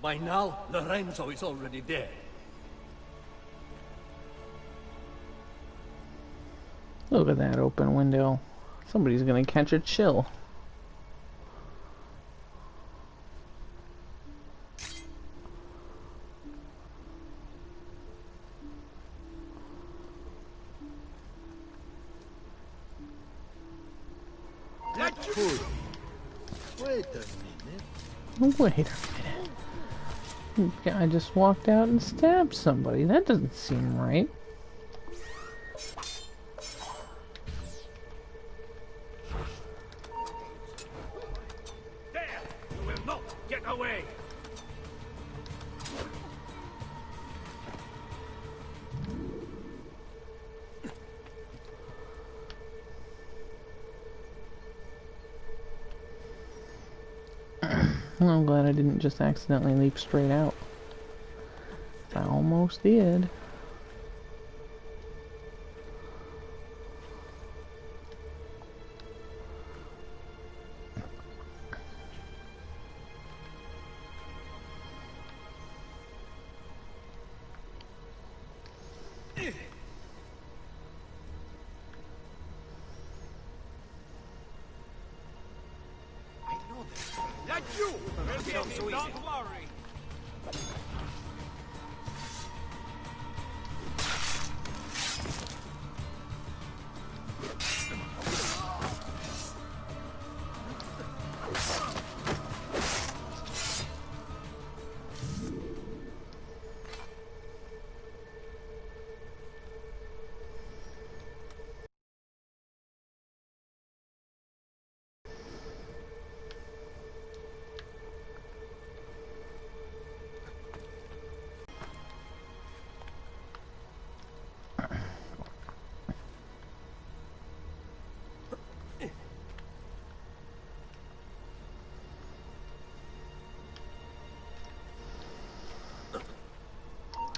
By now, Lorenzo is already dead. Look at that open window. Somebody's gonna catch a chill. Wait a minute. Wait a minute. I just walked out and stabbed somebody. That doesn't seem right. There! You will not get away! I'm glad I didn't just accidentally leap straight out. I almost did. Don't worry.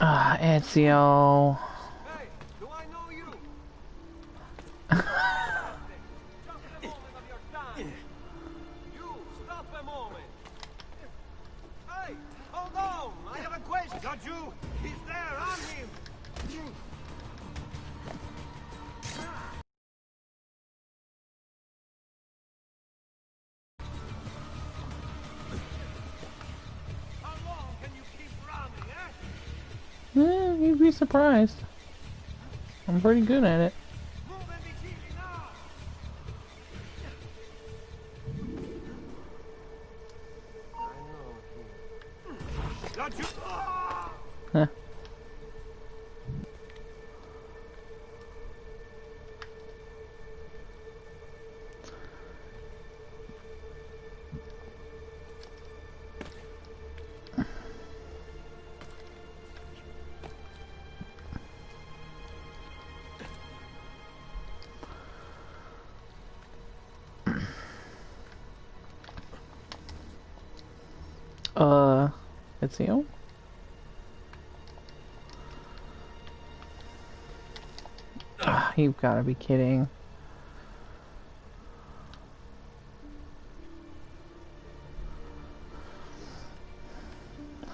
Ah, Ezio. Hey, do I know you? Just a moment of your time. You, stop a moment. Hey, hold on. I have a question. Got you? He's there. On him. How long can you keep running, eh? You'd be surprised. I'm pretty good at it. Move and be cheeky now. Got you. Huh. Ezio? Ah, you've got to be kidding.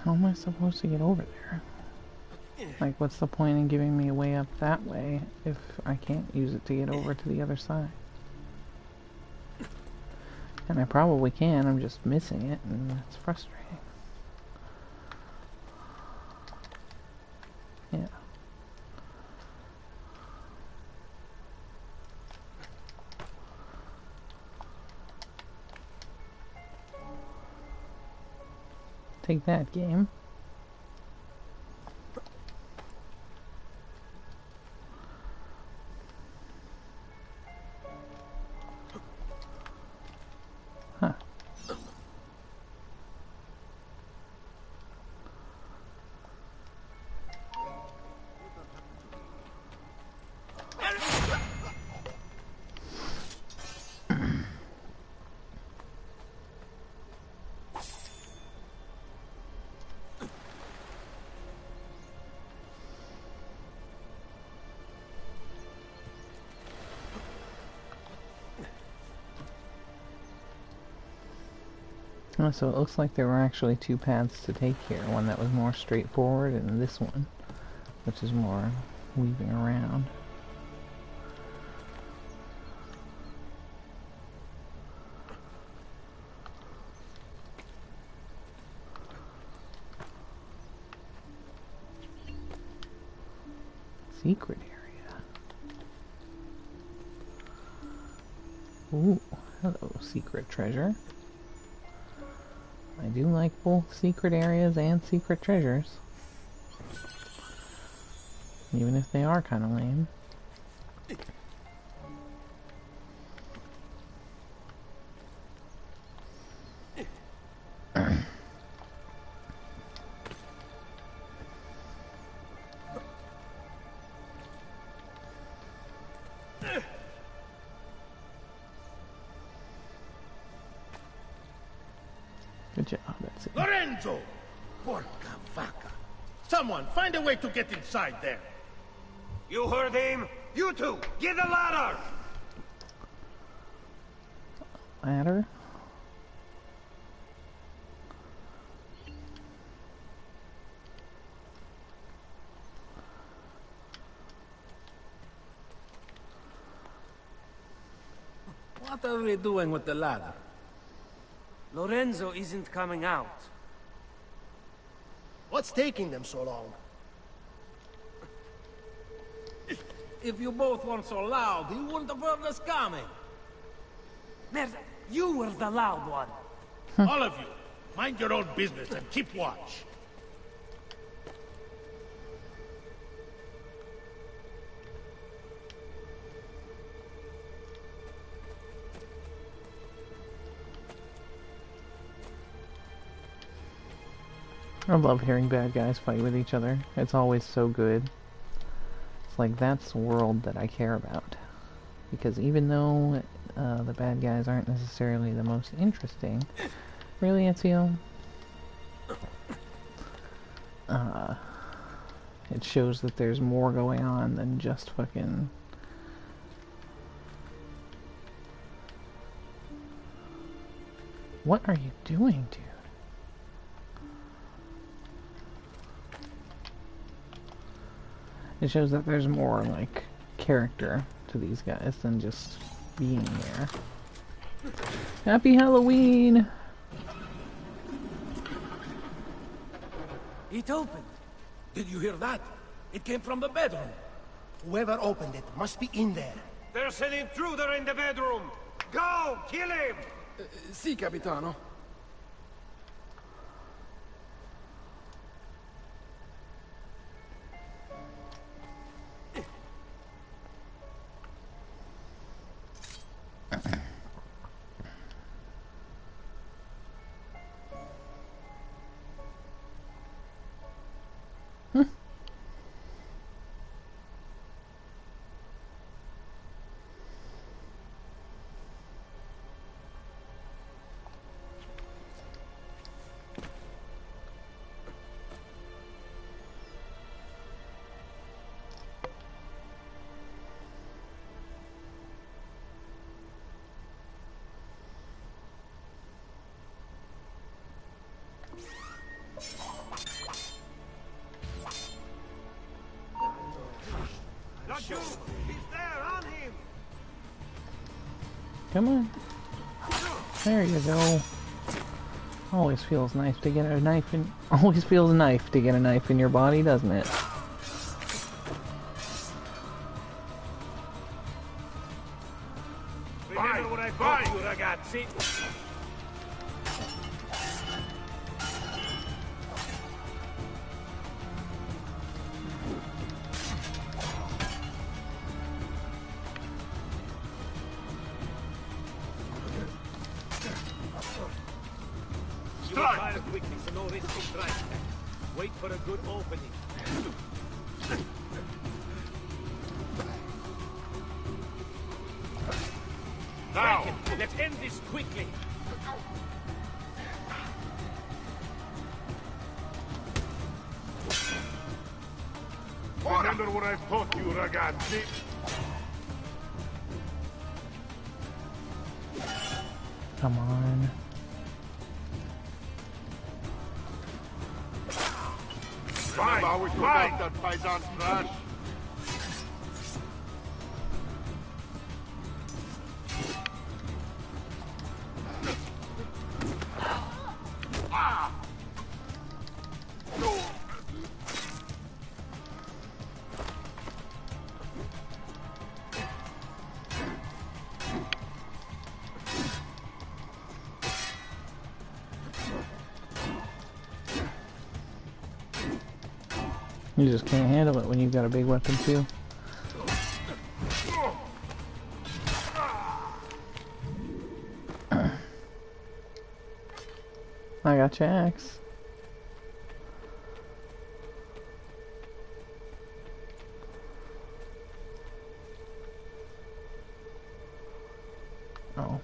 How am I supposed to get over there? Like, what's the point in giving me a way up that way if I can't use it to get over to the other side? And I probably can, I'm just missing it, and it's frustrating. Yeah. Take that, game. Huh. Oh, so it looks like there were actually two paths to take here. One that was more straightforward, and this one, which is more weaving around. Secret area. Ooh, hello, secret treasure. I do like both secret areas and secret treasures. Even if they are kind of lame. Good job, that's it. Lorenzo! Porca vaca! Someone, find a way to get inside there! You heard him? You two, get a ladder! Ladder? What are we doing with the ladder? Lorenzo isn't coming out. What's taking them so long? If you both weren't so loud, you wouldn't have heard us coming. Merda, you were the loud one. All of you, mind your own business and keep watch. I love hearing bad guys fight with each other. It's always so good. It's like, that's the world that I care about. Because even though the bad guys aren't necessarily the most interesting, really, Ezio, it shows that there's more going on than just fucking... What are you doing, dude? It shows that there's more, like, character to these guys than just being there. Happy Halloween! It opened. Did you hear that? It came from the bedroom. Whoever opened it must be in there. There's an intruder in the bedroom. Go, kill him! Sì, capitano. Not you! He's there, on him! Come on. There you go. Always feels nice to get a knife in... Always feels nice to get a knife in your body, doesn't it? Remember what I bought you, ragazzi? Fire quickly so no risk of strike. Wait for a good opening. Now, let's end this quickly. Remember what I've taught you, ragazzi. Come on. Remember how we took out that Paisan's trash? You just can't handle it when you've got a big weapon too. I got your axe. Oh.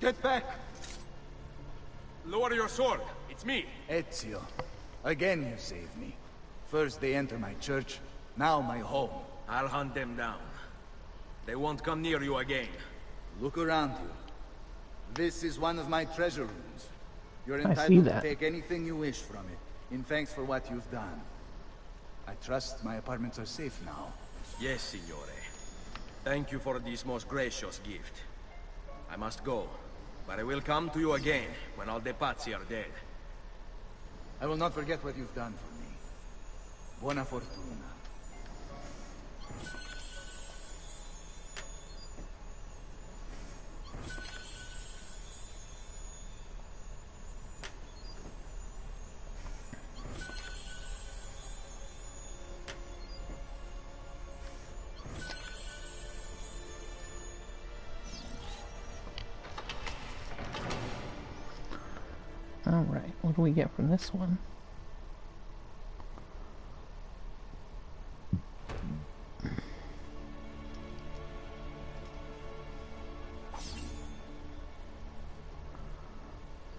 Get back! Lower your sword. It's me. Ezio, again you saved me. First they enter my church, now my home. I'll hunt them down. They won't come near you again. Look around you. This is one of my treasure rooms. You're I see entitled to that. take anything you wish from it, in thanks for what you've done. I trust my apartments are safe now. Yes, signore. Thank you for this most gracious gift. I must go, but I will come to you again when all the pazzi are dead. I will not forget what you've done for me. Buona fortuna. Alright, what do we get from this one?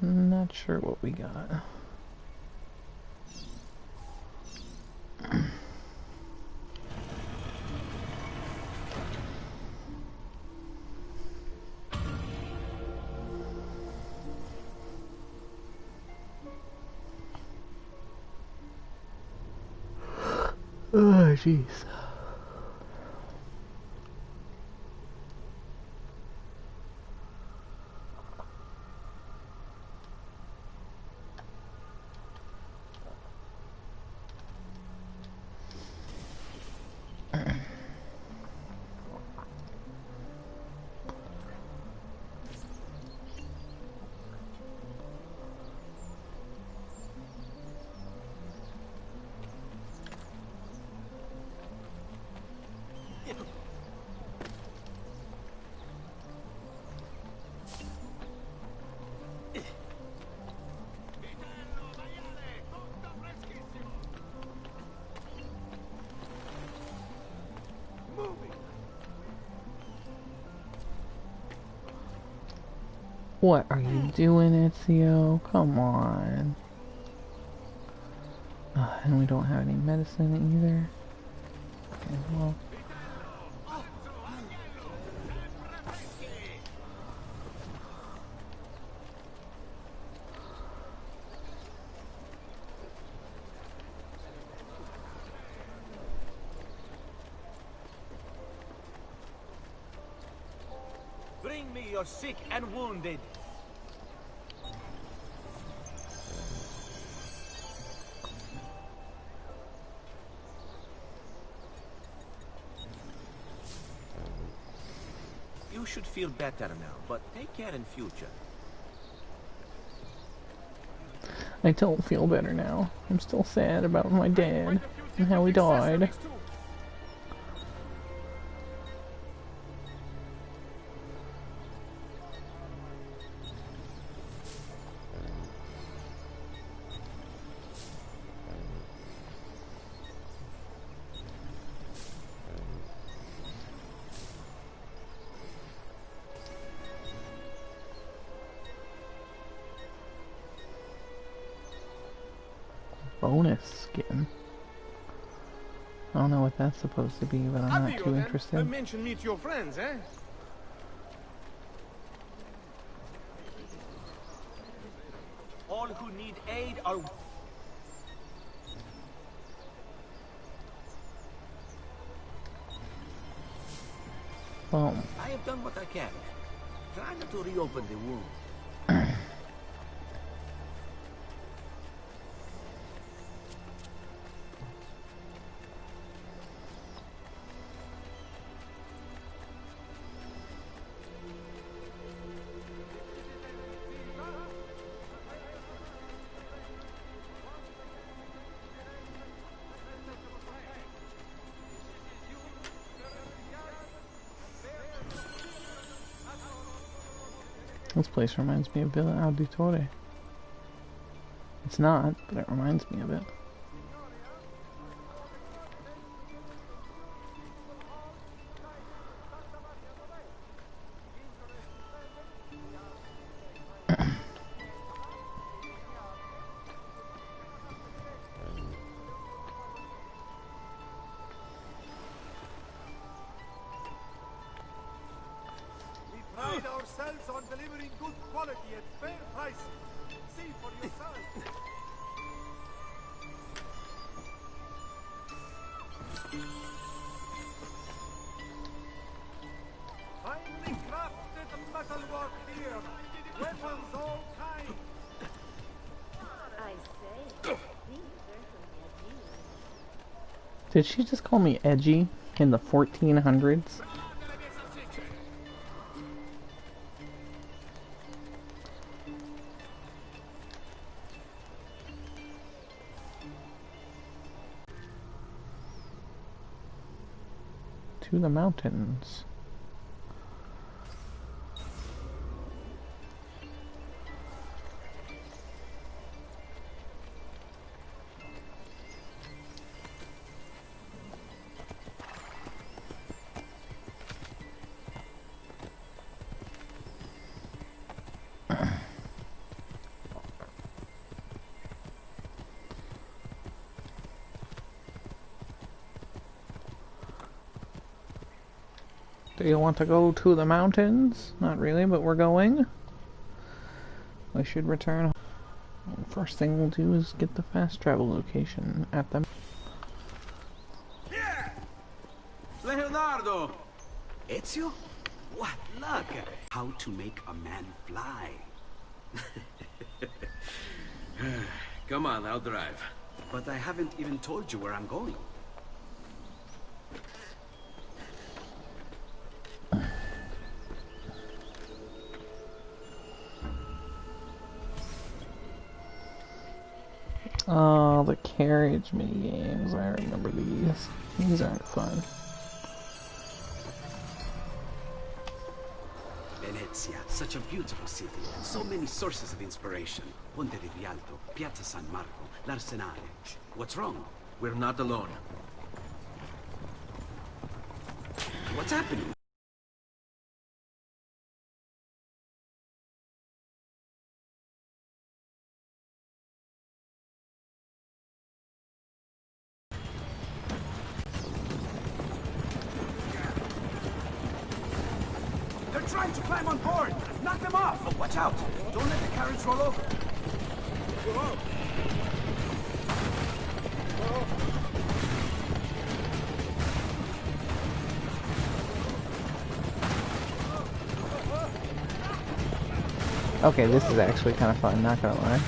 Not sure what we got. Oh, jeez. What are you doing, Ezio? Come on. And we don't have any medicine either. Okay, well. Bring me your sick and wounded. You should feel better now, but take care in future. I don't feel better now. I'm still sad about my dad and how he died. bonus skin. I don't know what that's supposed to be, but I'm not too interested. Mention meet your friends, eh? All who need aid are... Well, I have done what I can. Try not to reopen the wound. this place reminds me of Villa Auditore. It's not, but it reminds me of it. Pride ourselves on delivering good quality at fair prices. See for yourself. Finely crafted metalwork here. Weapons all kinds. I say, these certainly are. Did she just call me edgy in the 1400s? To the mountains. Do you want to go to the mountains? Not really, but we're going. We should return. First thing we'll do is get the fast travel location at them. Leonardo! Ezio? What luck! How to make a man fly. Come on, I'll drive. But I haven't even told you where I'm going. Oh, the carriage minigames. I remember these. These aren't fun. Venezia, such a beautiful city, and so many sources of inspiration. Ponte di Rialto, Piazza San Marco, l'Arsenale. What's wrong? We're not alone. What's happening? They're trying to climb on board! Knock them off! Oh, watch out! Don't let the carriage roll over! Okay, this is actually kind of fun, not gonna lie.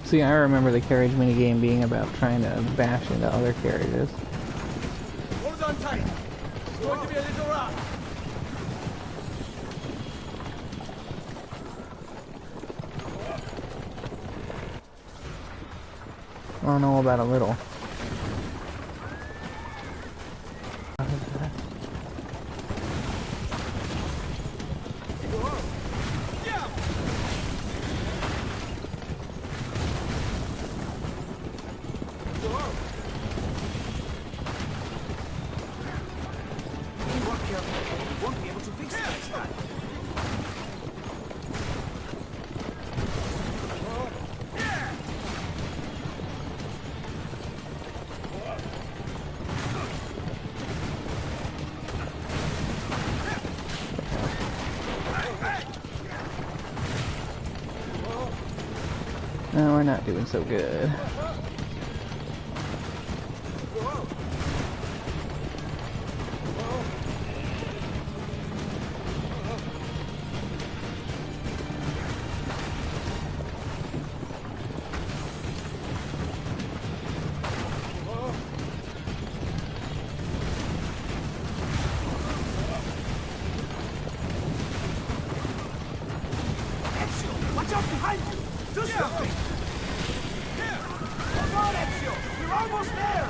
See, I remember the carriage minigame being about trying to bash into other carriages. Hold on tight. It's going to be a little rough. I don't know about a little. No, we're not doing so good. Watch out behind you! Do something! Hold on, Ezio! We're almost there!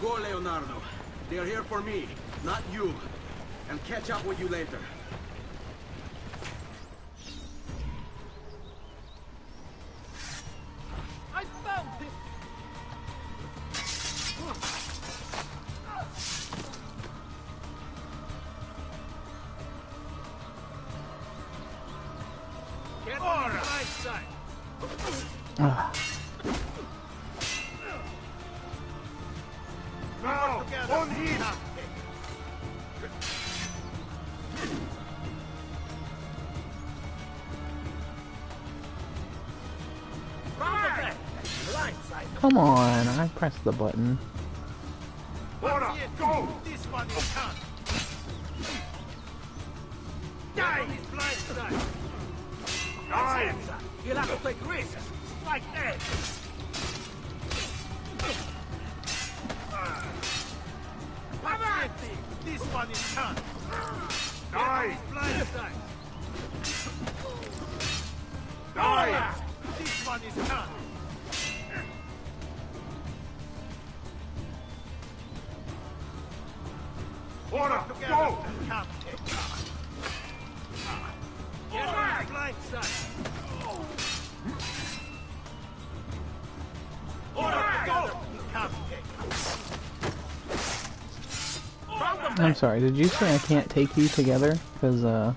Go, Leonardo. They are here for me, not you. I'll catch up with you later. I found him! Get on the right side! Now, on him! Come on, I pressed the button. Ora, go! This one is done! Die! On his blind side! Die! You'll have to take risks! Like that! Avanti! This one is done! Die! On his blind side! Die! This one is done! Ora, Together! go! Can't take cover! Get on his blind side! Ora, go! Can't take cover! I'm sorry, did you say I can't take you together? Because, no.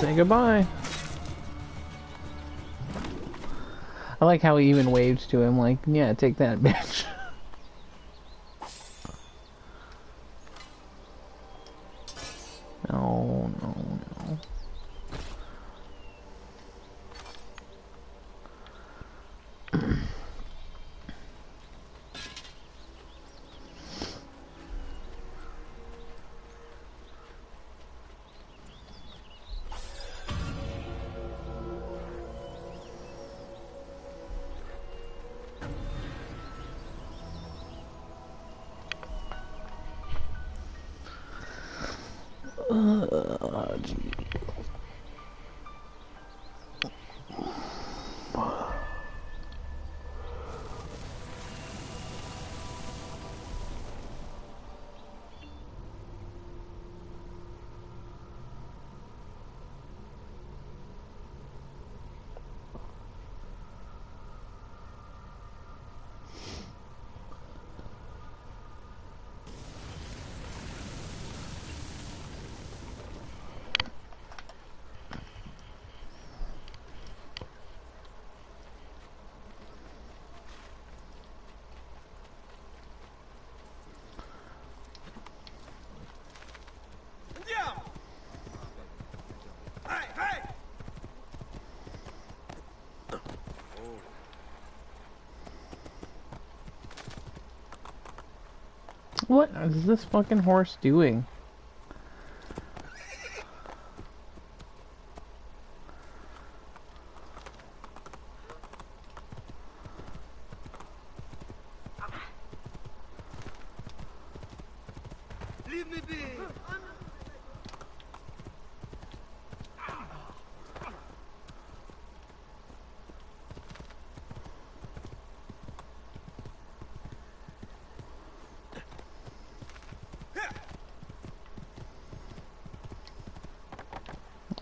Say goodbye. I like how he even waved to him, like, yeah, take that, bitch. No, no, no. What is this fucking horse doing? Leave me be!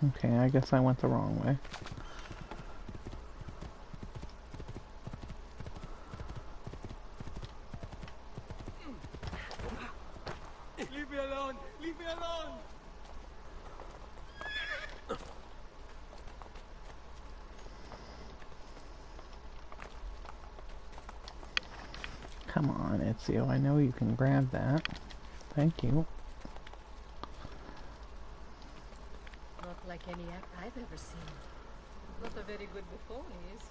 Okay, I guess I went the wrong way. Leave me alone! Leave me alone! Come on, Ezio, I know you can grab that. Thank you. Not like any act I've ever seen. Not a very good Buffoni, is he?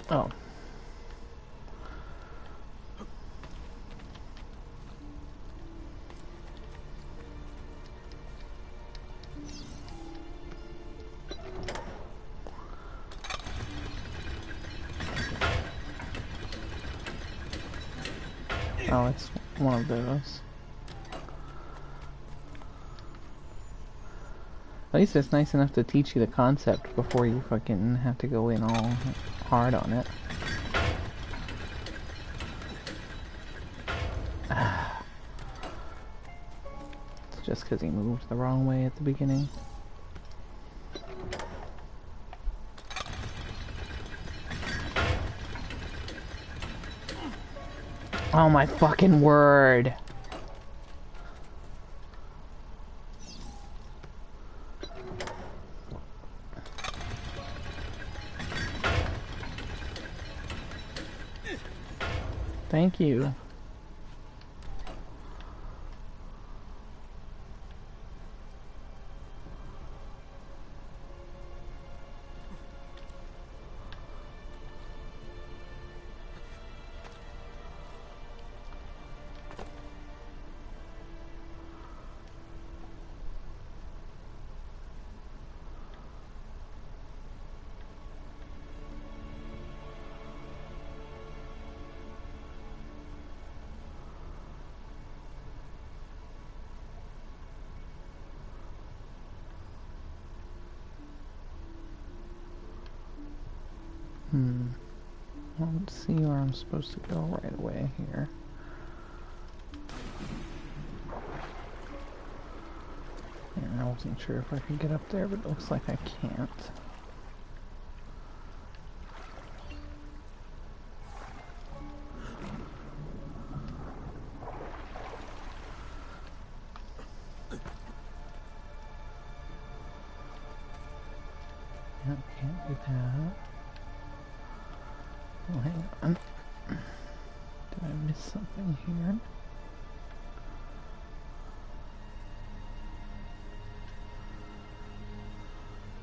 Oh. Oh, it's one of those. At least it's nice enough to teach you the concept before you fucking have to go in all hard on it. It's just because he moved the wrong way at the beginning. Oh my fucking word! Thank you. I don't see where I'm supposed to go right away here. Yeah, I wasn't sure if I could get up there, but it looks like I can't. Yep, can't do that. Oh, hang on. Did I miss something here?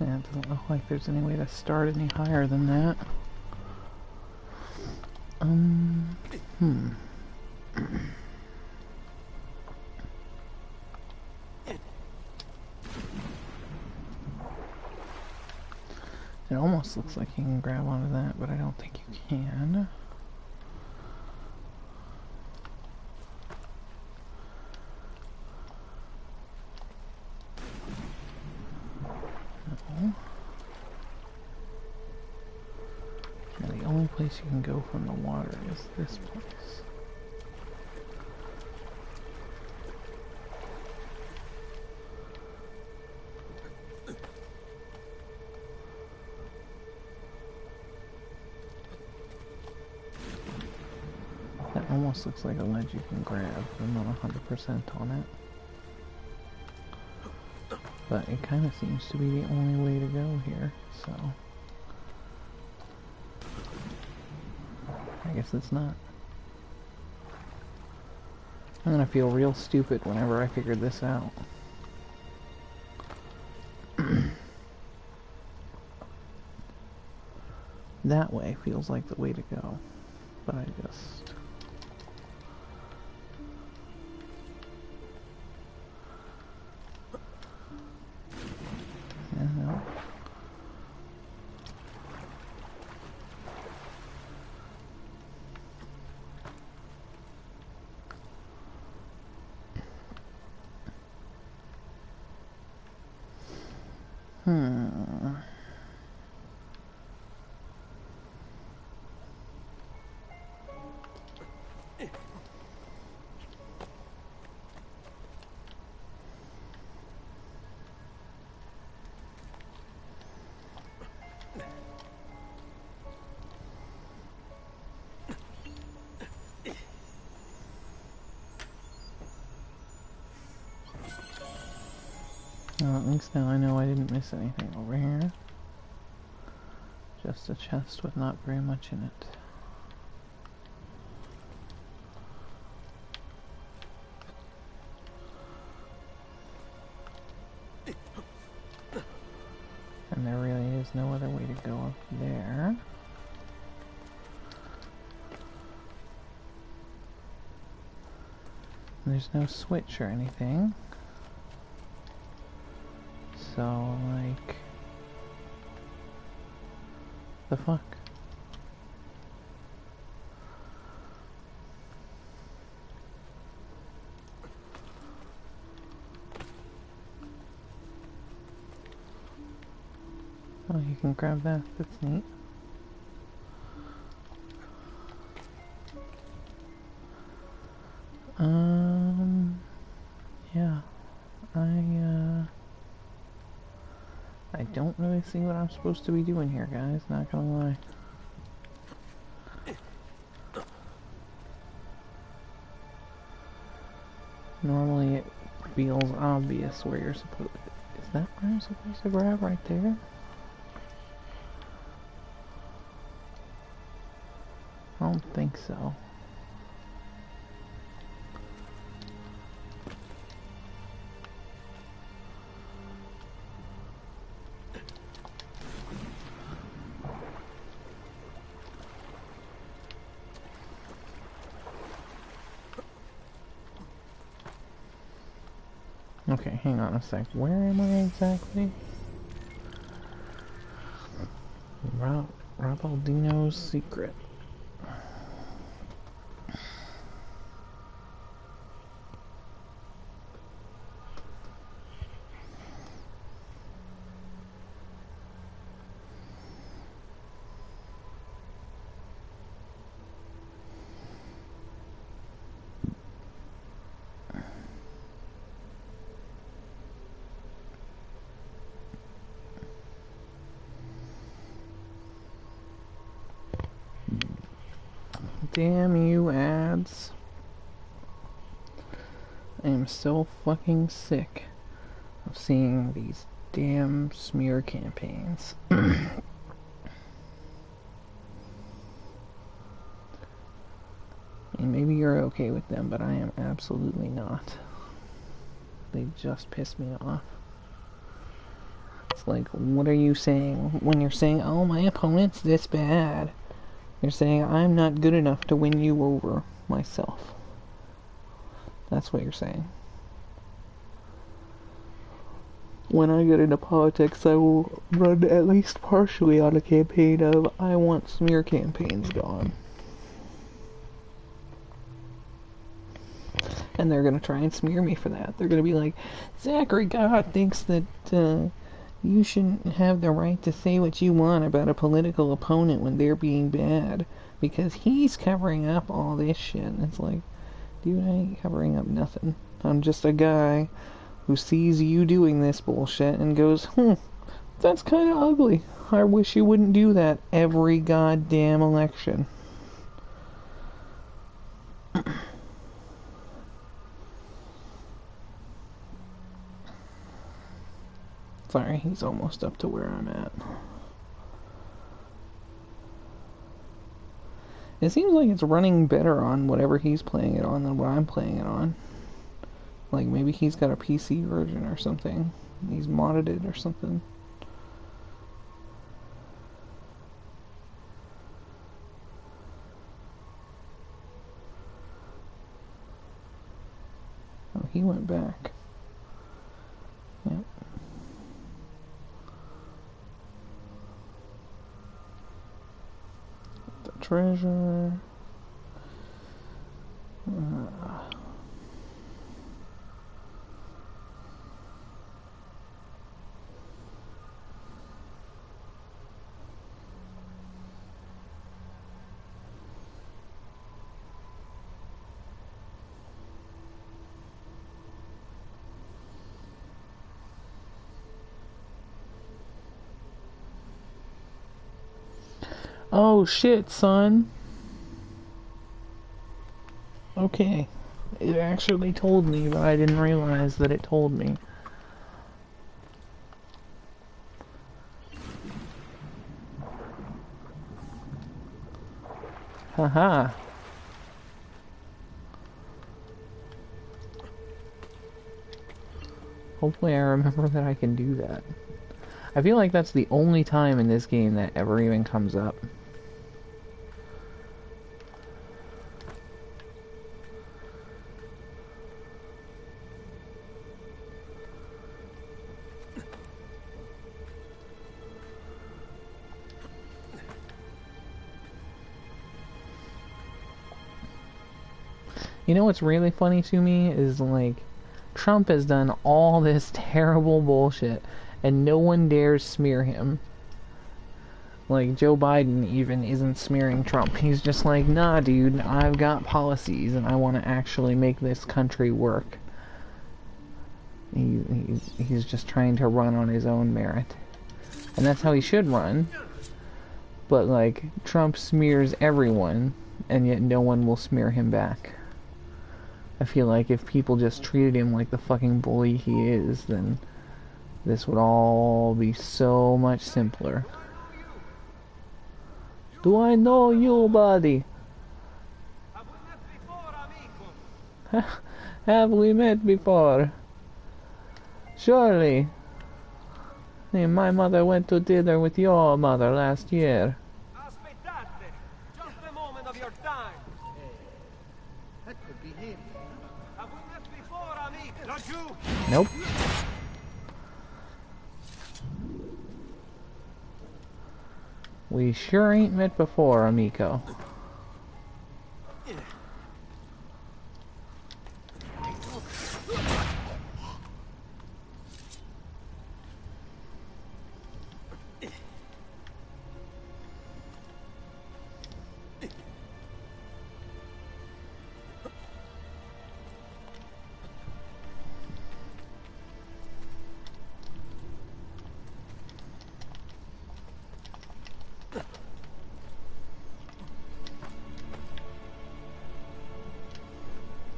Yeah, it doesn't look like there's any way to start any higher than that. It almost looks like you can grab onto that, but I don't think you can. No. Yeah, the only place you can go from the water is this place. That almost looks like a ledge you can grab, but I'm not 100% on it. But it kind of seems to be the only way to go here, so... I guess it's not. I'm gonna feel real stupid whenever I figure this out. That way feels like the way to go, but I just... Yeah, no. Well, at least now I know I didn't miss anything over here. Just a chest with not very much in it. And there really is no other way to go up there. There's no switch or anything. So, like... the fuck? Oh, you can grab that. That's neat. Yeah. I don't really see what I'm supposed to be doing here, guys, not gonna lie. Normally it feels obvious where you're supposed to... Is that where I'm supposed to grab right there? I don't think so. Okay, hang on a sec. Where am I exactly? Robaldino's secret. Damn you, ads. I am so fucking sick of seeing these damn smear campaigns. And maybe you're okay with them, but I am absolutely not. They just piss me off. It's like, what are you saying when you're saying, oh, my opponent's this bad? You're saying, I'm not good enough to win you over myself. That's what you're saying. When I get into politics, I will run at least partially on a campaign of I want smear campaigns gone. And they're gonna try and smear me for that. They're gonna be like, Zachary God thinks that you shouldn't have the right to say what you want about a political opponent when they're being bad because he's covering up all this shit. And it's like, dude, I ain't covering up nothing. I'm just a guy who sees you doing this bullshit and goes, that's kind of ugly. I wish you wouldn't do that every goddamn election. Sorry, he's almost up to where I'm at. It seems like it's running better on whatever he's playing it on than what I'm playing it on. Like, maybe he's got a PC version or something. He's modded it or something. Oh, he went back. Yep. The treasure. Oh shit, son. Okay. It actually told me, but I didn't realize that it told me. Haha. Hopefully I remember that I can do that. I feel like that's the only time in this game that ever even comes up. You know what's really funny to me is, like, Trump has done all this terrible bullshit, and no one dares smear him. Like, Joe Biden even isn't smearing Trump. He's just like, nah, dude, I've got policies, and I want to actually make this country work. He's just trying to run on his own merit. And that's how he should run. But, like, Trump smears everyone, and yet no one will smear him back. I feel like if people just treated him like the fucking bully he is, then this would all be so much simpler. Do I know you, buddy? Have we met before? Surely. My mother went to dinner with your mother last year. Aspettate! Just a moment of your time! That could be him. Have we met before, amico? Not you! Nope. We sure ain't met before, amico.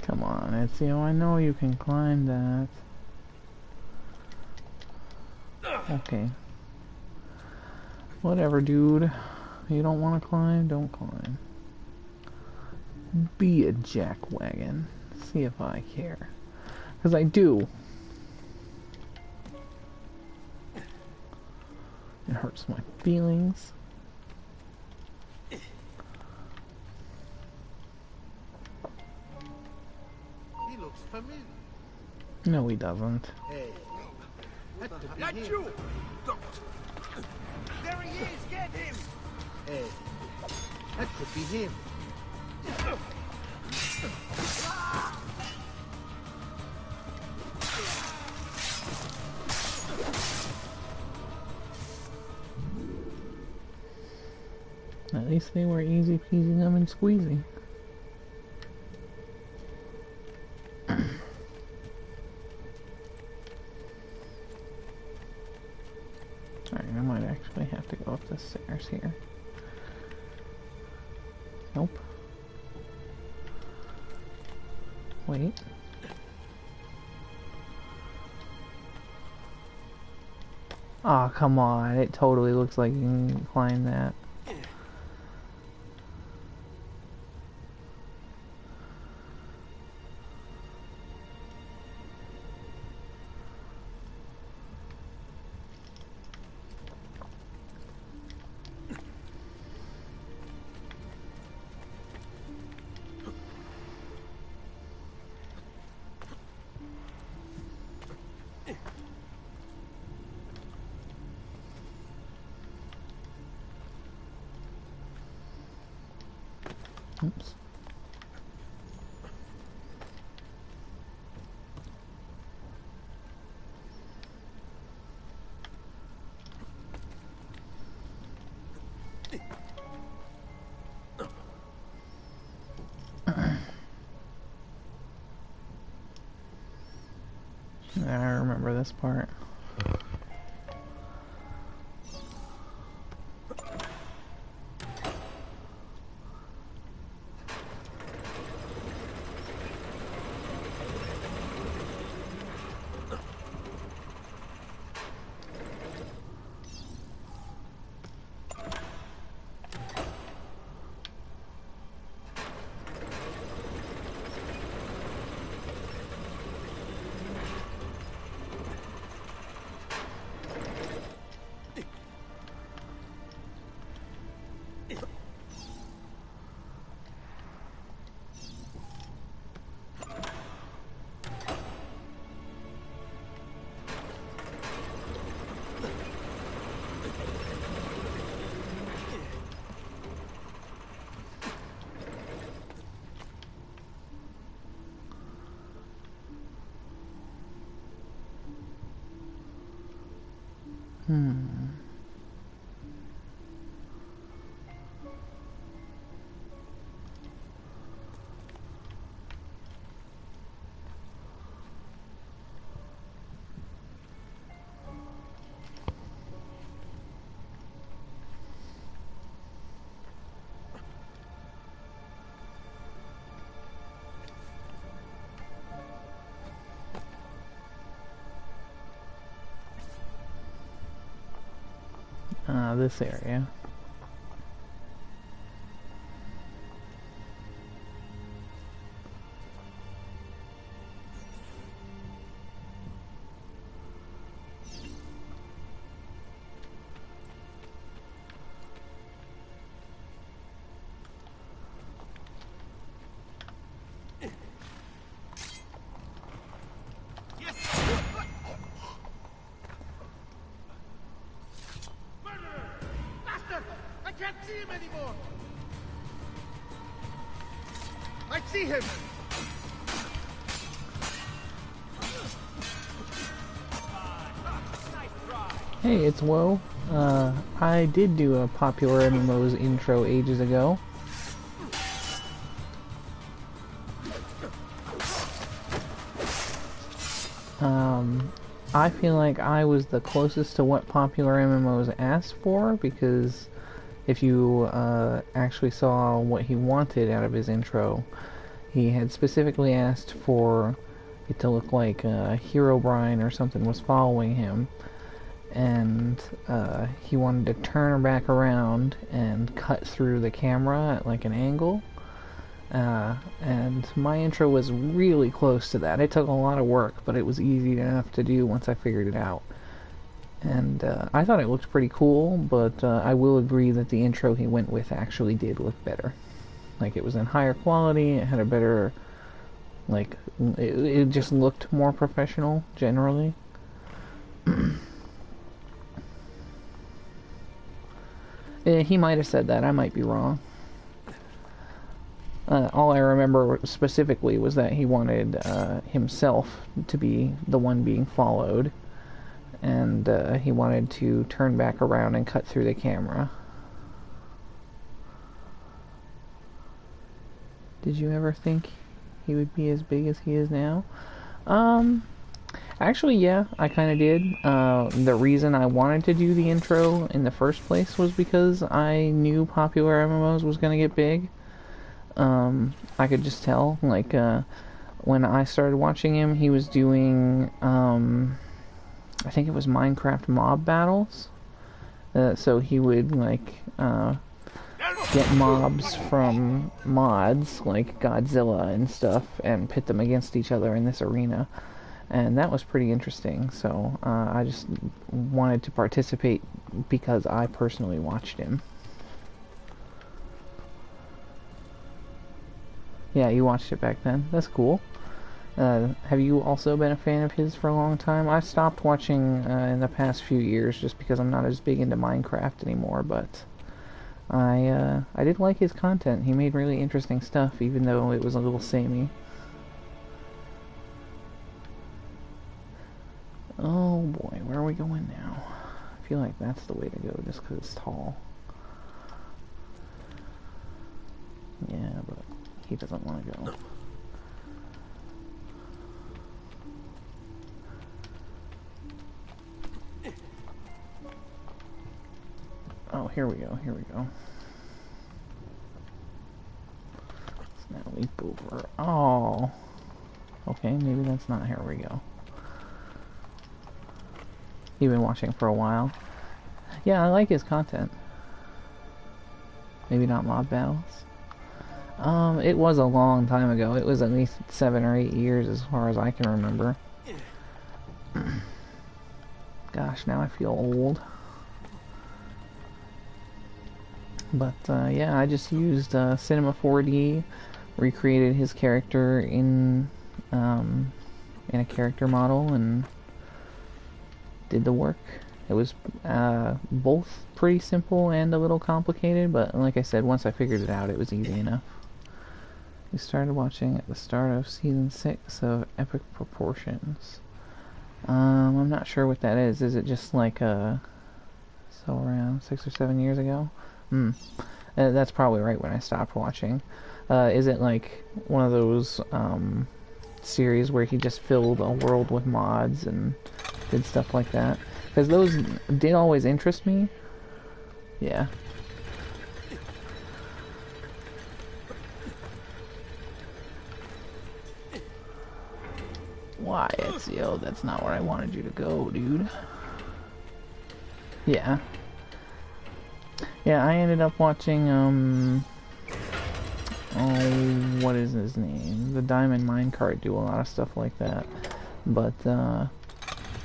Come on, Ezio, I know you can climb that. Okay. Whatever, dude. You don't want to climb? Don't climb. Be a jackwagon. See if I care. Because I do. It hurts my feelings. He looks familiar. No, he doesn't. Hey. That could be That's him. you! Don't. There he is! Get him! Hey, that could be him. At least they were easy peasy lemon squeezy. Alright, I might actually have to go up the stairs here. Nope. Wait. Aw, oh, come on. It totally looks like you can climb that. Oops. I remember this part. This area. I can't see him anymore! I see him! Hey, it's Woe. I did do a popular MMO's intro ages ago. I feel like I was the closest to what popular MMOs asked for, because if you actually saw what he wanted out of his intro, he had specifically asked for it to look like Herobrine or something was following him, and he wanted to turn back around and cut through the camera at like an angle. And my intro was really close to that. It took a lot of work, but it was easy enough to do once I figured it out. And I thought it looked pretty cool, but I will agree that the intro he went with actually did look better. Like, it was in higher quality, it had a better, like, it just looked more professional, generally. He might have said that. I might be wrong. All I remember specifically was that he wanted himself to be the one being followed, and he wanted to turn back around and cut through the camera. Did you ever think he would be as big as he is now? Actually, yeah, I kind of did. The reason I wanted to do the intro in the first place was because I knew popular MMOs was going to get big. I could just tell, like, when I started watching him, he was doing, I think it was Minecraft mob battles. So he would, like, get mobs from mods, like Godzilla and stuff, and pit them against each other in this arena. And that was pretty interesting, so I just wanted to participate because I personally watched him. Yeah, you watched it back then. That's cool. Have you also been a fan of his for a long time? I've stopped watching in the past few years just because I'm not as big into Minecraft anymore, but I did like his content. He made really interesting stuff, even though it was a little samey. Oh boy, where are we going now? I feel like that's the way to go just because it's tall. Yeah, but he doesn't want to go. Oh, here we go, here we go. Let's now leap over. Oh! Okay, maybe that's not here we go. You've been watching for a while. Yeah, I like his content. Maybe not mob battles. It was a long time ago. It was at least 7 or 8 years as far as I can remember. Gosh, now I feel old. But, yeah, I just used Cinema 4D, recreated his character in a character model, and did the work. It was both pretty simple and a little complicated, but like I said, once I figured it out, it was easy enough. We started watching at the start of Season 6 of Epic Proportions. I'm not sure what that is. Is it just like so around 6 or 7 years ago? That's probably right when I stopped watching. Is it like one of those series where he just filled a world with mods and did stuff like that? Because those did always interest me. Yeah. Why, Ezio? That's not where I wanted you to go, dude. Yeah. Yeah, I ended up watching, oh, what is his name? The Diamond Minecart do a lot of stuff like that. But, I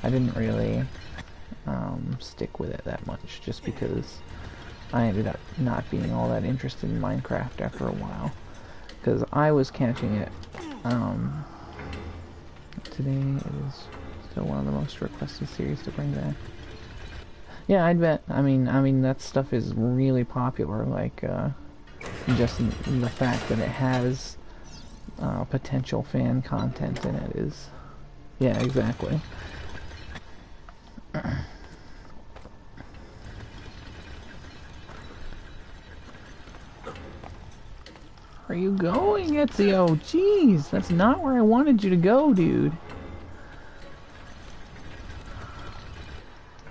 didn't really, stick with it that much, just because I ended up not being all that interested in Minecraft after a while. Because I was catching it, today is still one of the most requested series to bring back. Yeah, I'd bet. I mean that stuff is really popular. Like, just the fact that it has potential fan content in it is, yeah, exactly. Where are you going, Ezio? Jeez, that's not where I wanted you to go, dude.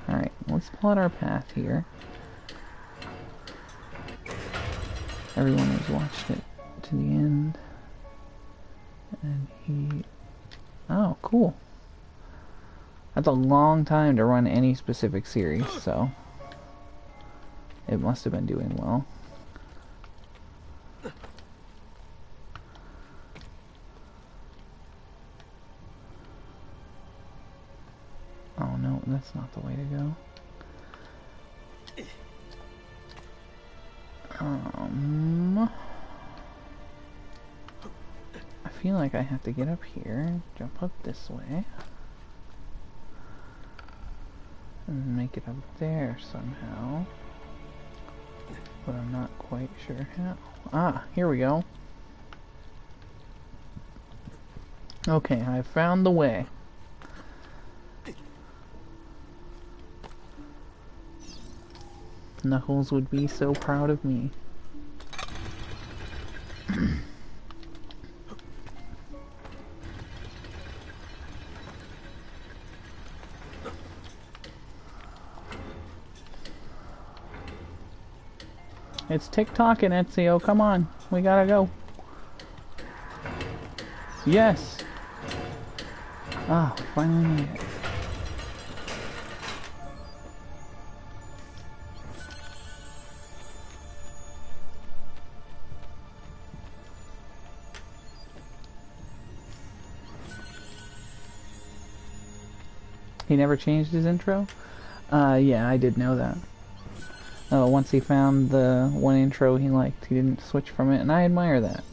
Alright, let's plot our path here. Everyone has watched it to the end. And he... Oh, cool. That's a long time to run any specific series, so... it must have been doing well. Oh no, that's not the way to go. I feel like I have to get up here, jump up this way. and make it up there somehow. But I'm not quite sure how. Ah, here we go. Okay, I found the way. Knuckles would be so proud of me. It's TikTok and Ezio, come on, we gotta go. Yes! Ah, finally made it. He never changed his intro? Yeah, I did know that. Once he found the one intro he liked, he didn't switch from it, and I admire that.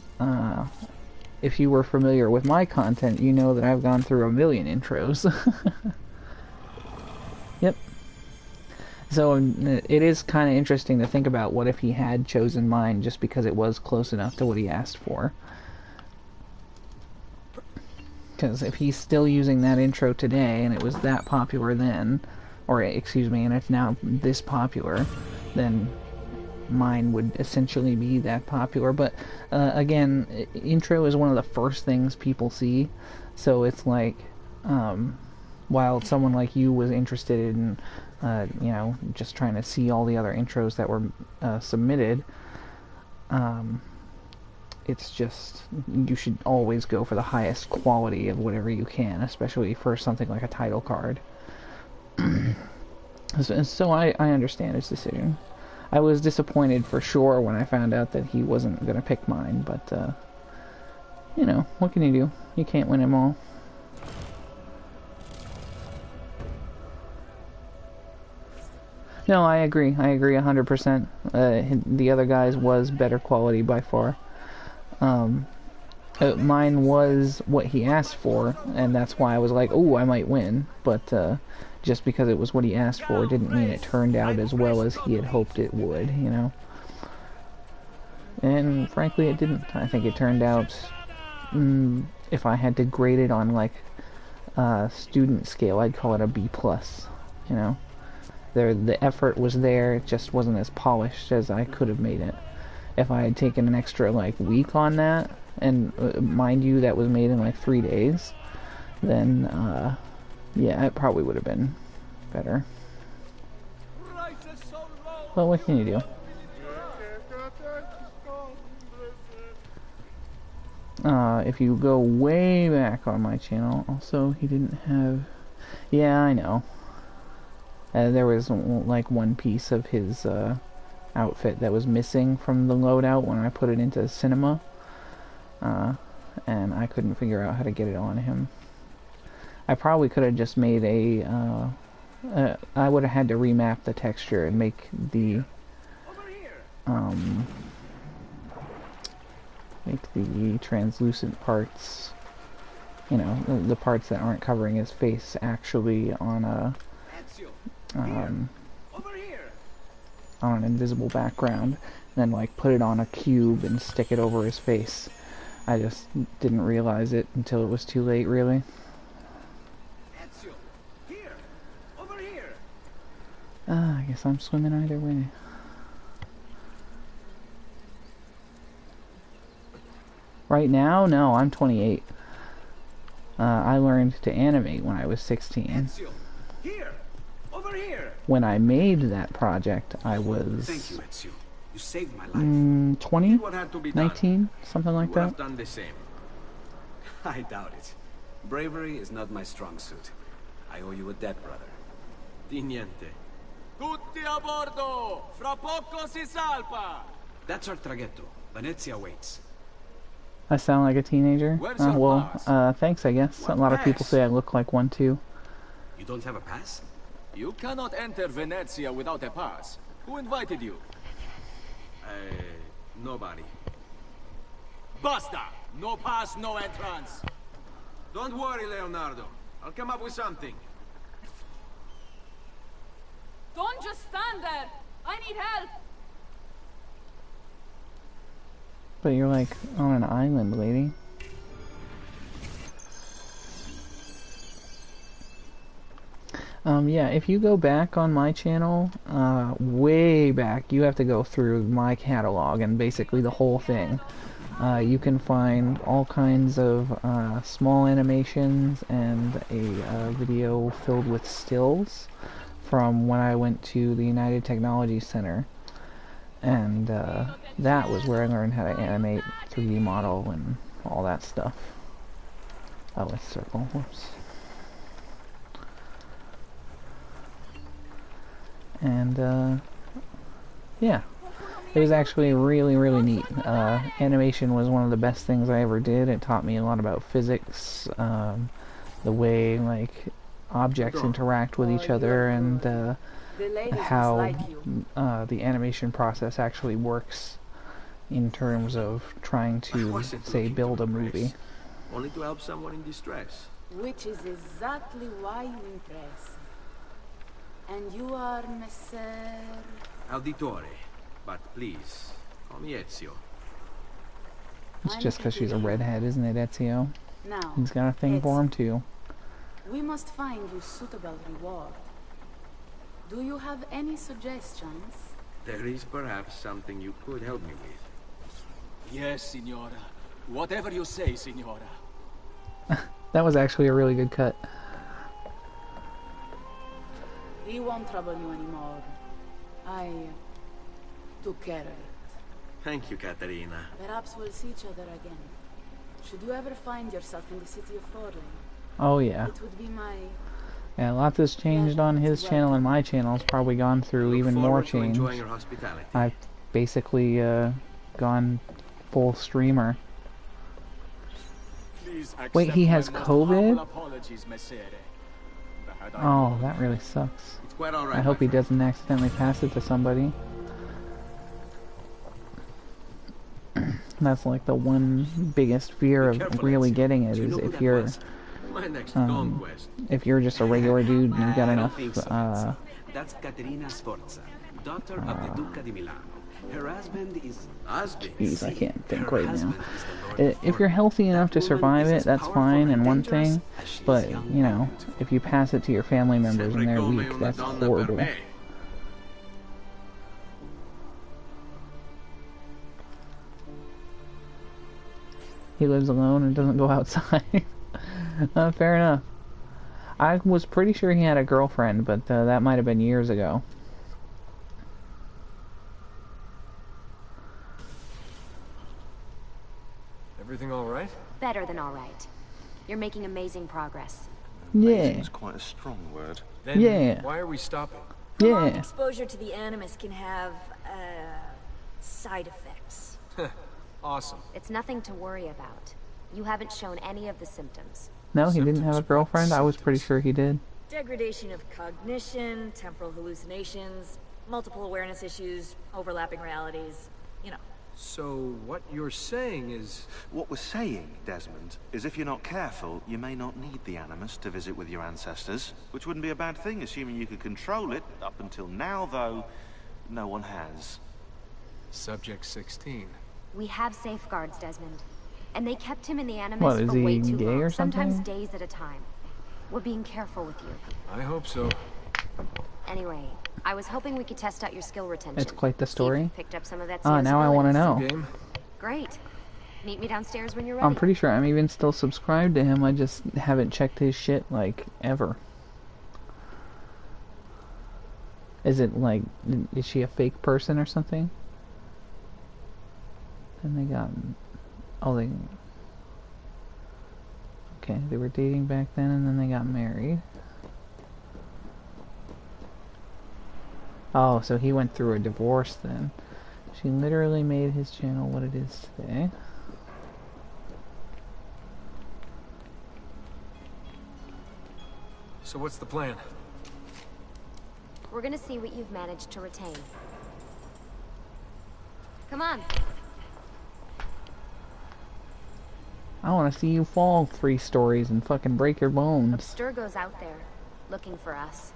If you were familiar with my content, you know that I've gone through a million intros. Yep. So it is kind of interesting to think about what if he had chosen mine just because it was close enough to what he asked for. Because if he's still using that intro today, and it was that popular then, or excuse me, and it's now this popular, then mine would essentially be that popular. But again, intro is one of the first things people see, so it's like while someone like you was interested in you know, just trying to see all the other intros that were submitted, it's just, you should always go for the highest quality of whatever you can, especially for something like a title card. So I understand his decision. I was disappointed for sure when I found out that he wasn't going to pick mine, but, you know, what can you do? You can't win them all. No, I agree 100%. The other guy's was better quality by far. Mine was what he asked for, and that's why I was like, oh, I might win, but, just because it was what he asked for didn't mean it turned out as well as he had hoped it would, you know? And frankly, it didn't. I think it turned out, if I had to grade it on, like, student scale, I'd call it a B+, you know? The effort was there, it just wasn't as polished as I could have made it. If I had taken an extra, like, week on that, and mind you, that was made in, like, 3 days, then, yeah, it probably would have been better. Well, what can you do? If you go way back on my channel, also, he didn't have... Yeah, I know. There was, like, one piece of his, outfit that was missing from the loadout when I put it into cinema. And I couldn't figure out how to get it on him. I probably could have just made a, I would have had to remap the texture and make the, translucent parts, you know, the parts that aren't covering his face actually on a, on an invisible background, and then, like, put it on a cube and stick it over his face. I just didn't realize it until it was too late, really. I guess I'm swimming either way. Right now? No, I'm 28. I learned to animate when I was 16. Here! Over here! When I made that project, I was... Thank you, Ezio. You saved my life. 20? What had to be 19? Something like that? I've done the same. I doubt it. Bravery is not my strong suit. I owe you a debt, brother. Di niente. Tutti a bordo! Fra poco si salpa! That's our traghetto. Venezia waits. I sound like a teenager? Where's your well, thanks, I guess. What a lot of people pass? say I look like one, too. You don't have a pass? You cannot enter Venezia without a pass. Who invited you? Nobody. Basta! No pass, no entrance. Don't worry, Leonardo. I'll come up with something. Don't just stand there! I need help! But you're like on an island, lady. Yeah, if you go back on my channel, way back, you have to go through my catalog and basically the whole thing. You can find all kinds of small animations and a video filled with stills from when I went to the United Technology Center. And that was where I learned how to animate 3D model and all that stuff. Oh, it's circle. Whoops. And yeah, it was actually really, really neat. Animation was one of the best things I ever did. It taught me a lot about physics, the way like objects interact with each other, and how the animation process actually works in terms of trying to, say, build a movie. Only to help someone in distress. Which is exactly why you impress. And you are Messer... Auditore. But please, call me Ezio. It's just because she's a redhead, isn't it, Ezio? Now, He's got a thing for him, too. We must find you suitable reward. Do you have any suggestions? There is perhaps something you could help me with. Yes, Signora. Whatever you say, Signora. That was actually a really good cut. He won't trouble you anymore. I took care of it. Thank you, Caterina. Perhaps we'll see each other again. Should you ever find yourself in the city of Forlì? Oh yeah. It would be my... Yeah, lots has changed on his channel, and my channel's probably gone through even more change. I've basically gone full streamer. Wait, he has COVID? Oh, that really sucks. I hope he doesn't accidentally pass it to somebody. That's like the one biggest fear of really getting it, is if you're just a regular dude and you've got enough That's Caterina Sforza, daughter of the Duca di Milano. Her husband is... Jeez, I can't think right now. If you're healthy enough to survive it, that's fine and one thing, but, you know, if you pass it to your family members and they're weak, that's horrible. He lives alone and doesn't go outside. Fair enough. I was pretty sure he had a girlfriend, but that might have been years ago. Everything all right? Better than all right. You're making amazing progress. Yeah. Amazing's quite a strong word. Then yeah. Why are we stopping? Prolonged exposure to the Animus can have, side effects. Awesome. It's nothing to worry about. You haven't shown any of the symptoms. No, he didn't have a girlfriend? I was pretty sure he did. Degradation of cognition, temporal hallucinations, multiple awareness issues, overlapping realities, you know. So, what you're saying is... What we're saying, Desmond, is if you're not careful, you may not need the Animus to visit with your ancestors, which wouldn't be a bad thing, assuming you could control it. Up until now, though, no one has. Subject 16. We have safeguards, Desmond. And they kept him in the Animus What, is for way he too gay long, or something? sometimes days at a time. We're being careful with you. I hope so. Anyway, I was hoping we could test out your skill retention. It's quite the story. Picked up some of that Now I want to know. Great. Meet me downstairs when you're ready. I'm pretty sure I'm even still subscribed to him. I just haven't checked his shit, like, ever. Is it, like, is she a fake person or something? And they got... Oh, they... Okay, they were dating back then and then they got married. Oh, so he went through a divorce then. She literally made his channel what it is today. So what's the plan? We're gonna see what you've managed to retain. Come on. I want to see you fall 3 stories and fucking break your bones. Abstergo's out there, looking for us.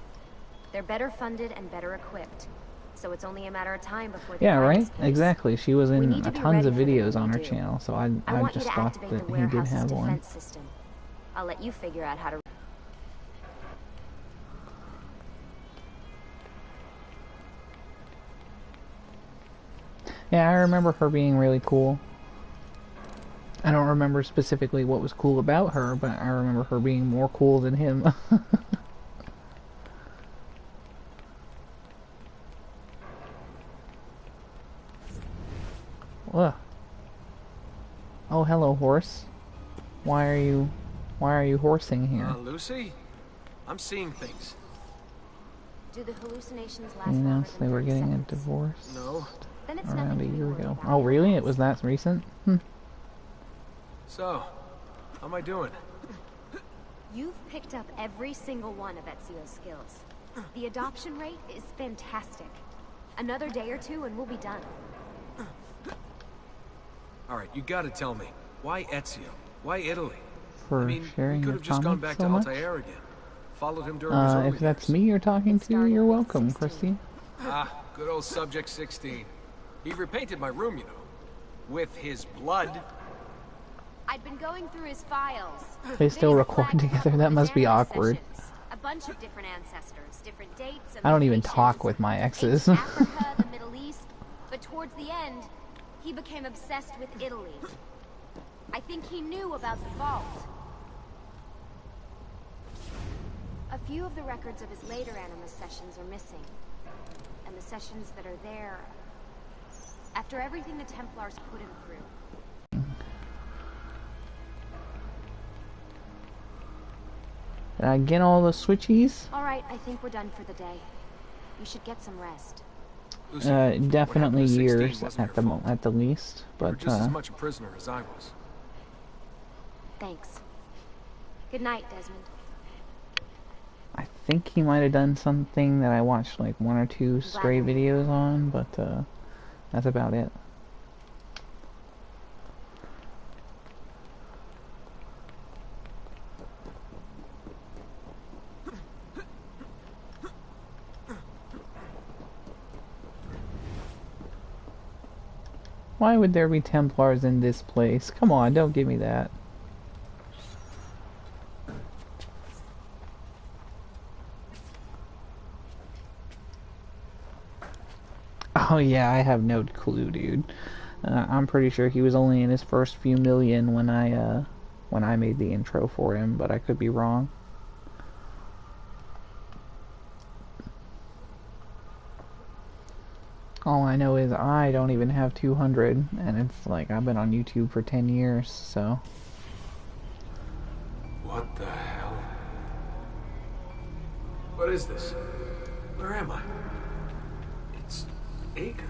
They're better funded and better equipped. So it's only a matter of time before they Yeah, find right? this place. Exactly. She was in tons of videos on her do. channel, so I want just you to thought activate that the he did warehouse's have one. defense system. I'll let you figure out how to... Yeah, I remember her being really cool. I don't remember specifically what was cool about her, but I remember her being more cool than him. Ugh. Oh, hello, horse. Why are you horsing here? Lucy? I'm seeing things. Do the hallucinations last They longer announced than they were 30 getting a seconds? divorce No. Then it's around nothing a to be year worried ago. about. Oh, really? It was that recent? Hmm. So, how am I doing? You've picked up every single one of Ezio's skills. The adoption rate is fantastic. Another day or two and we'll be done. Alright, you gotta tell me. Why Ezio? Why Italy? For I mean, sharing we could your have just gone comments back so to much? Altair again. Followed him during his early If that's years. me you're talking to, you're welcome, 16. Christy. Ah, good old Subject 16. He repainted my room, you know. With his blood. I'd been going through his files. They still record together, that must be awkward. A bunch of different ancestors, different dates, and I don't even locations. talk with my exes. Africa, the Middle East, but towards the end, he became obsessed with Italy. I think he knew about the vault. A few of the records of his later Animus sessions are missing. And the sessions that are there, after everything the Templars put him through. Did I get all the switchies? Alright, I think we're done for the day. You should get some rest. Lucy, Definitely what happened to 16 years wasn't your fault. at the least, You were but just as much a prisoner as I was. Thanks. Good night, Desmond. I think he might have done something that I watched like one or two stray videos on, but that's about it. Why would there be Templars in this place? Come on, don't give me that. Oh yeah, I have no clue, dude. I'm pretty sure he was only in his first few million when I made the intro for him, but I could be wrong. All I know is I don't even have 200, and it's like I've been on YouTube for 10 years, so... What the hell? What is this? Where am I? It's Acre.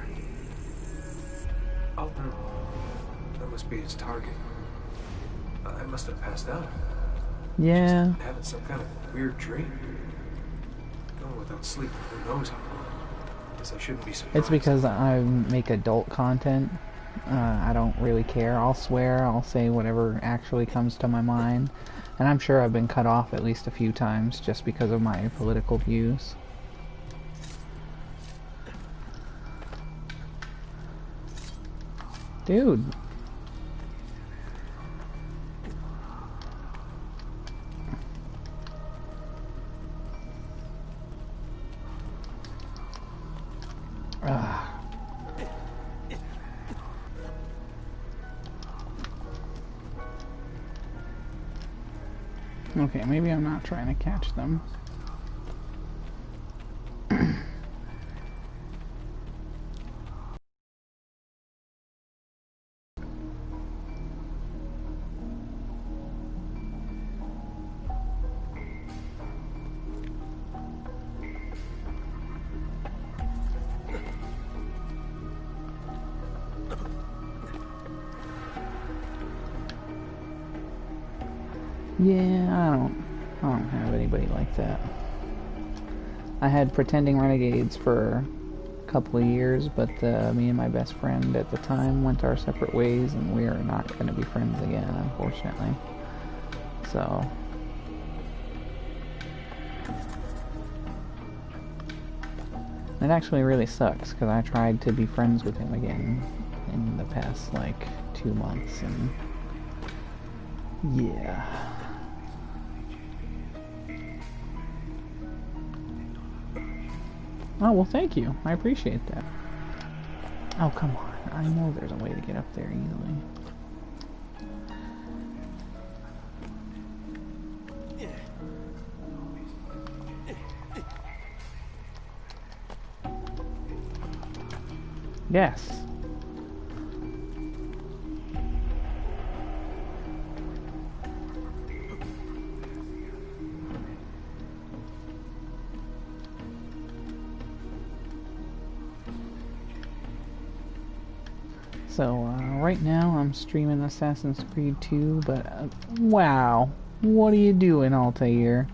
Alton. That must be his target. I must have passed out. Yeah. Just having some kind of weird dream. Going without sleep for who knows how long. Guess I shouldn't be surprised. It's because I make adult content. I don't really care. I'll swear, I'll say whatever actually comes to my mind. And I'm sure I've been cut off at least a few times just because of my political views. Dude. Ugh. Okay, maybe I'm not trying to catch them. Yeah, I don't have anybody like that. I had Pretending Renegades for a couple of years, but me and my best friend at the time went our separate ways, and we are not going to be friends again, unfortunately. So... It actually really sucks, because I tried to be friends with him again in the past, like, 2 months, and... yeah. Oh, well, thank you. I appreciate that. Oh, come on. I know there's a way to get up there easily. Yes. So, right now I'm streaming Assassin's Creed 2, but, wow, what are you doing, Altair?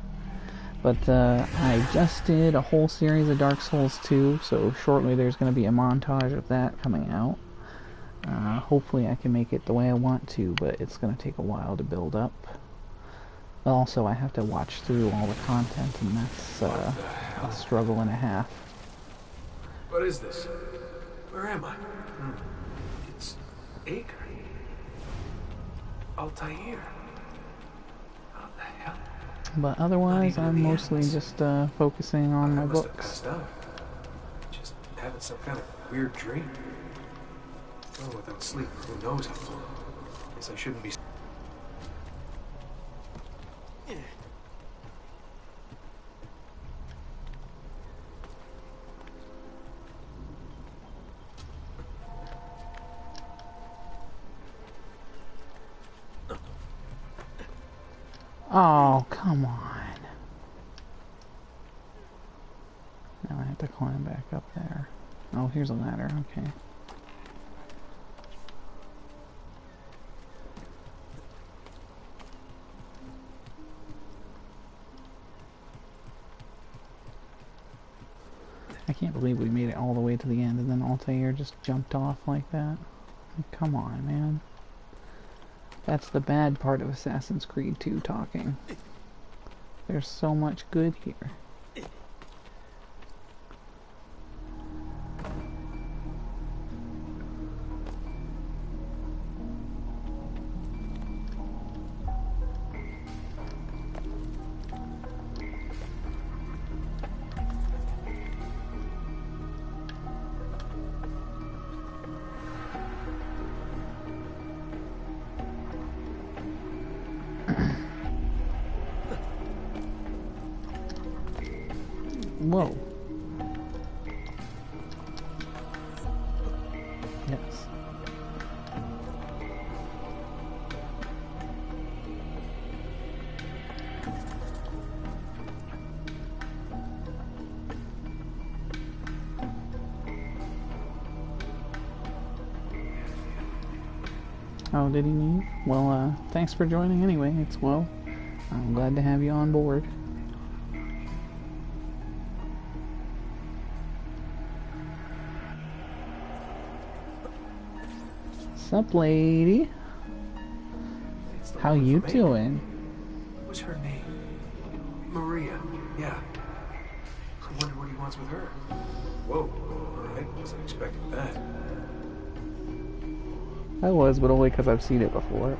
But, I just did a whole series of Dark Souls 2, so shortly there's going to be a montage of that coming out. Hopefully I can make it the way I want to, but it's going to take a while to build up. Also, I have to watch through all the content, and that's, a struggle and a half. What is this? Where am I? It's Acre. Altair. How the hell? But otherwise, I'm mostly just focusing on my books. Passed out. Just having some kind of weird dream. Oh, without sleep for who knows how long. Guess I shouldn't be. Oh, come on. Now I have to climb back up there. Oh, here's a ladder, okay. I can't believe we made it all the way to the end and then Altair just jumped off like that. Like, come on, man. That's the bad part of Assassin's Creed 2 talking. There's so much good here. Whoa. Yes. Oh, did he leave? Well, thanks for joining anyway. It's well. I'm glad to have you on board. Sup, lady? How you doing? What's her name? Maria. Yeah. I wonder what he wants with her. Whoa. Alright, wasn't expecting that. I was, but only because I've seen it before.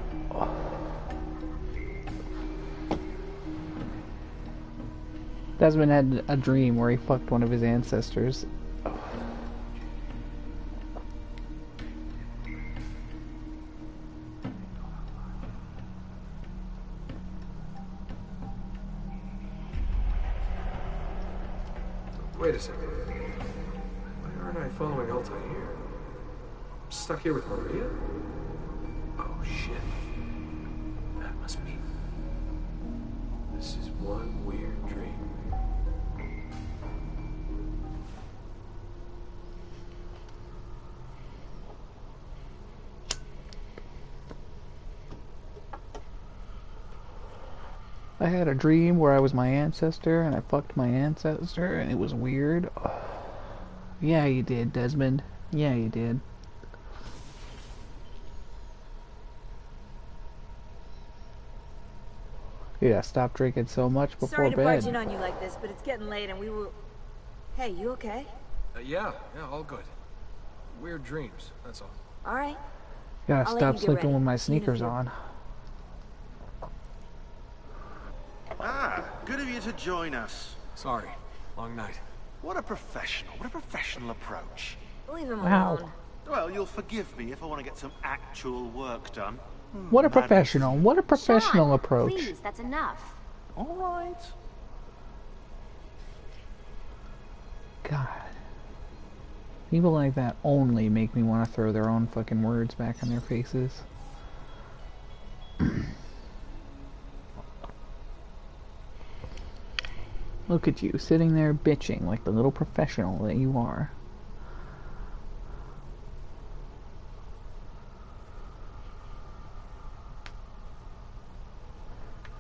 Desmond had a dream where he fucked one of his ancestors. Wait a second. Why aren't I following Altair? I'm stuck here with Maria? Oh, shit. That must be... This is one weird dream. I had a dream where I was my ancestor and I fucked my ancestor and it was weird. Yeah, you did, Desmond. Yeah, you did. Yeah, stop drinking so much before bed. Sorry to barge in on you like this, but it's getting late and we were... Hey, you okay? Yeah, all good. Weird dreams, that's all. Alright. Gotta stop sleeping with my sneakers on. Ah, good of you to join us. Sorry, long night. What a professional approach. Leave him alone. Well, you'll forgive me if I want to get some actual work done. What a professional approach. Please, that's enough. All right. God. People like that only make me want to throw their own fucking words back on their faces. Look at you, sitting there bitching like the little professional that you are.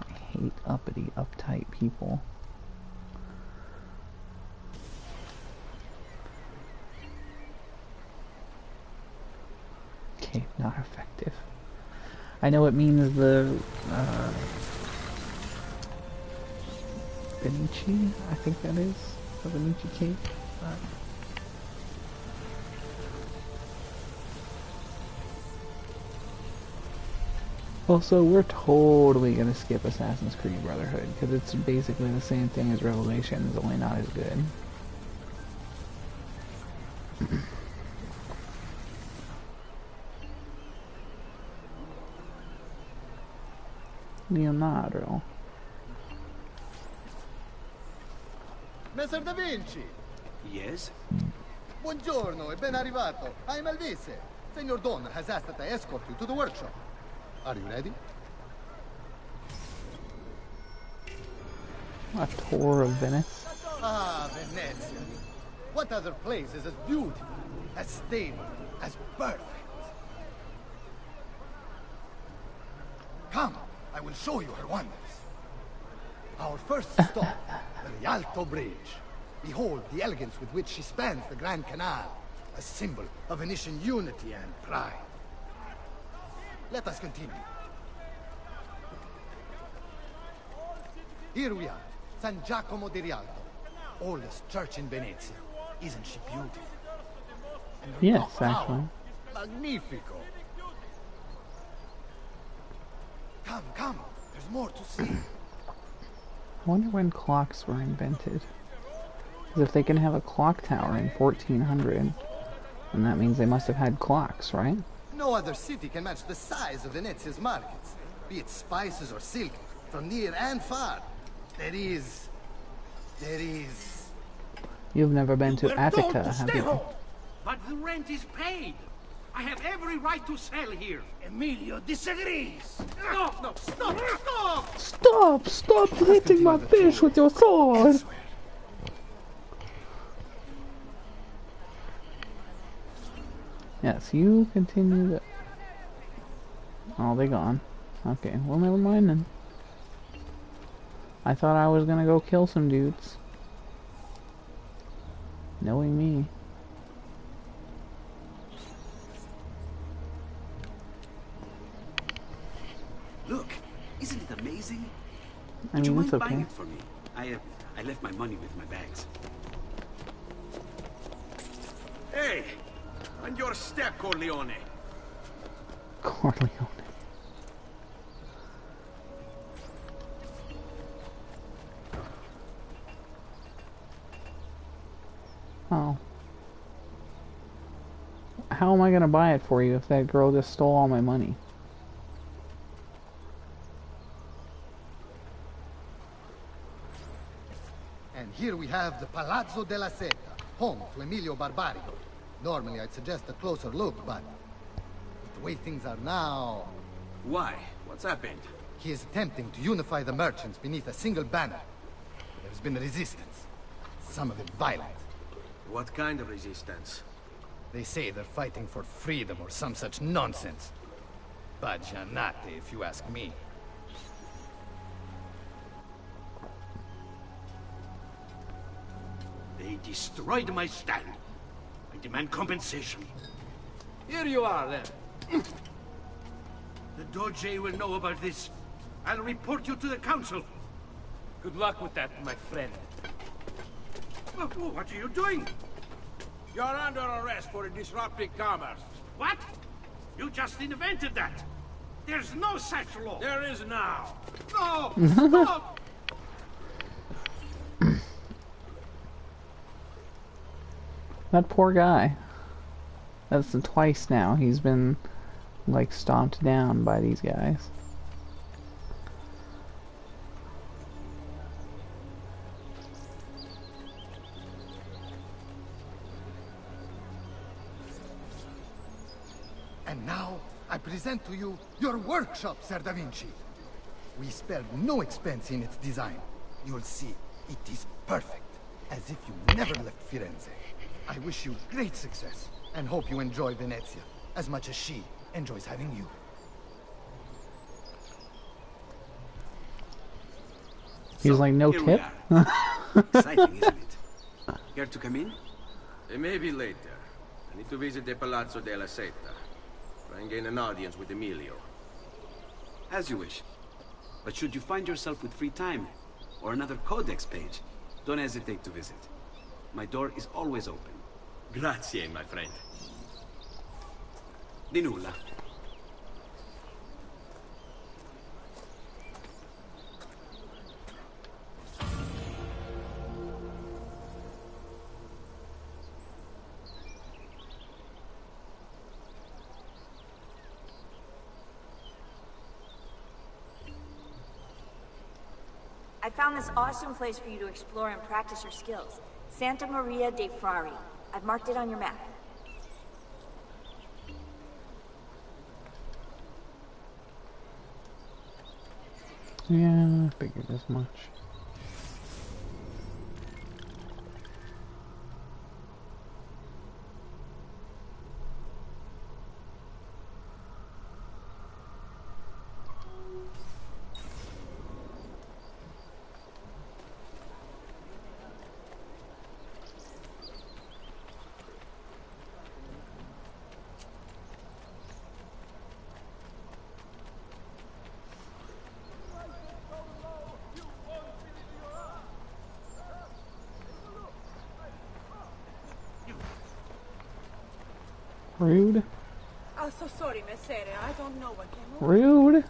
I hate uppity, uptight people. Okay, not effective. I know it means the Venice, I think that is the Venice cake. Also, we're totally gonna skip Assassin's Creed Brotherhood because it's basically the same thing as Revelations, only not as good. Leonardo. Messer Da Vinci! Yes? Buongiorno e ben arrivato. I'm Elvise. Senor Don has asked that I escort you to the workshop. Are you ready? A tour of Venice. Ah, Venezia. What other place is as beautiful, as stable, as perfect? Come, I will show you her wonders. Our first stop, the Rialto Bridge. Behold the elegance with which she spans the Grand Canal, a symbol of Venetian unity and pride. Let us continue. Here we are, San Giacomo di Rialto, oldest church in Venezia. Isn't she beautiful? And her yes, clock actually. tower, magnifico. Come, come, there's more to see. I wonder when clocks were invented. Because if they can have a clock tower in 1400, then that means they must have had clocks, right? No other city can match the size of Venezia's markets, be it spices or silk, from near and far. There is... You've never been to Attica, have you? Home, but the rent is paid. I have every right to sell here. Emilio disagrees. No, stop! Stop hitting my fish with your sword! Yes, you continue to... Oh, they gone. Okay, well, never mind then. I thought I was gonna go kill some dudes. Knowing me. Look, isn't it amazing? I mean, it's okay. Buying it for me? I left my money with my bags. Hey! And your step, Corleone! Corleone. Oh. How am I gonna buy it for you if that girl just stole all my money? And here we have the Palazzo della Seta, home to Emilio Barbarigo. Normally I'd suggest a closer look, but with the way things are now... Why? What's happened? He is attempting to unify the merchants beneath a single banner. There's been resistance, some of it violent. What kind of resistance? They say they're fighting for freedom or some such nonsense. Baggianate, if you ask me. They destroyed my stand. I demand compensation. Here you are, then. The Doge will know about this. I'll report you to the council. Good luck with that, my friend. What are you doing? You're under arrest for disrupting commerce. What? You just invented that. There's no such law. There is now. No! Stop! That poor guy. That's twice now he's been, like, stomped down by these guys. And now, I present to you your workshop, Sir Da Vinci. We spared no expense in its design. You'll see, it is perfect, as if you never left Firenze. I wish you great success, and hope you enjoy Venezia, as much as she enjoys having you. He's like, no tip? Exciting, isn't it? Care to come in? Maybe later. I need to visit the Palazzo della Seta. Try and gain an audience with Emilio. As you wish. But should you find yourself with free time, or another codex page, don't hesitate to visit. My door is always open. Grazie, my friend. Di nulla. I found this awesome place for you to explore and practice your skills. Santa Maria dei Frari. I've marked it on your map. Yeah, I figured as much. Rude. I'm so sorry, Messere. I don't know what came over. Rude.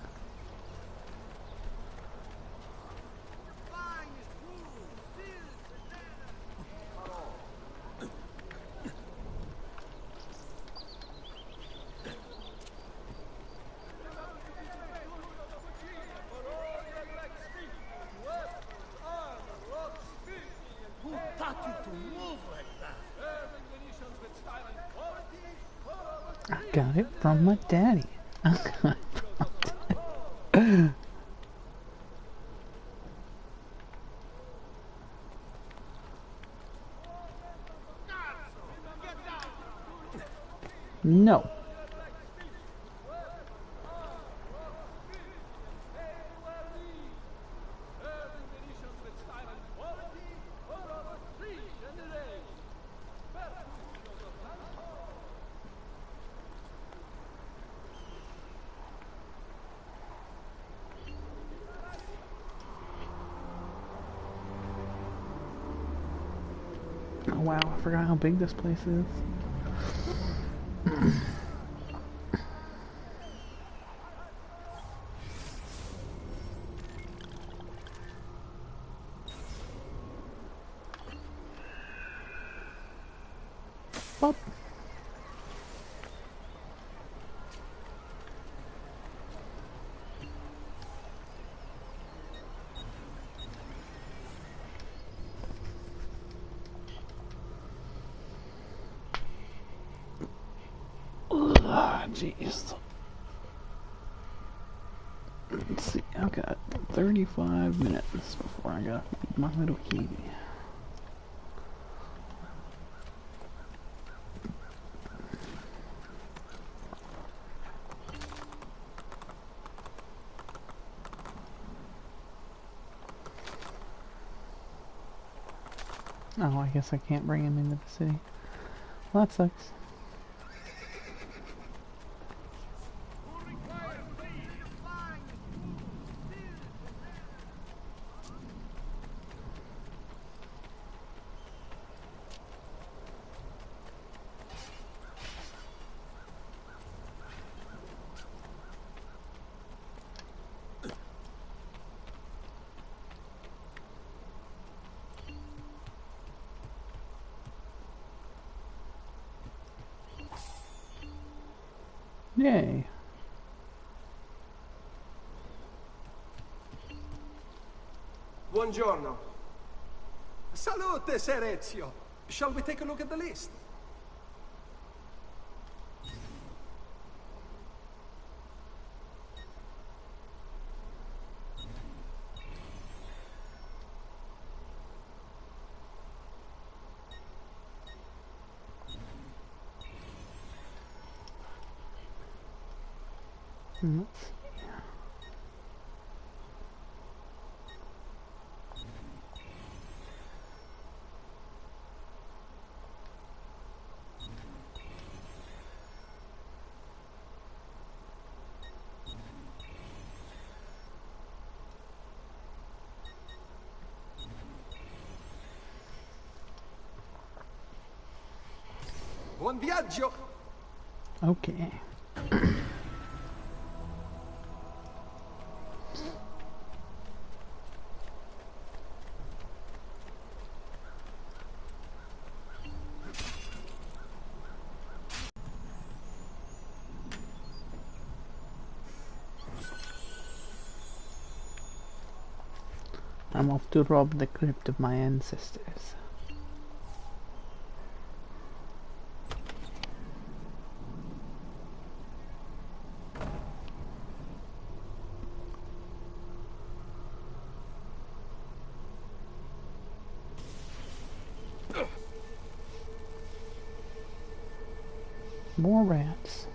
Who taught you to move like that? I got it from my daddy. I got it from my daddy. No. Oh wow, I forgot how big this place is. Bop. Jeez. Let's see, I've got 35 minutes before I got my little key. Oh, I guess I can't bring him into the city. Well, that sucks. Yay. Buongiorno. Salute, Ser Ezio. Shall we take a look at the list? Let's see. Buon viaggio. Okay. I'm off to rob the crypt of my ancestors. More rats.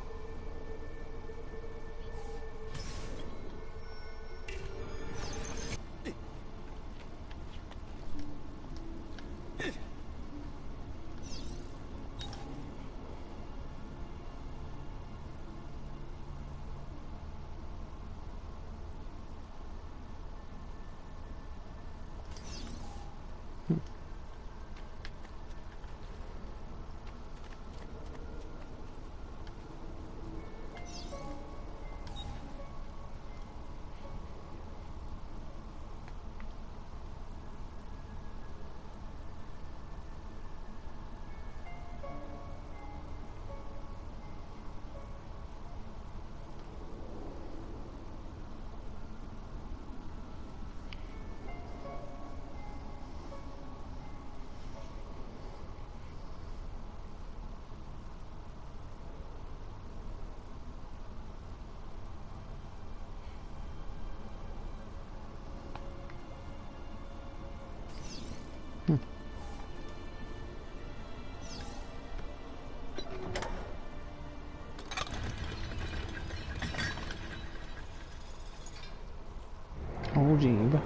Oh, Jeeb.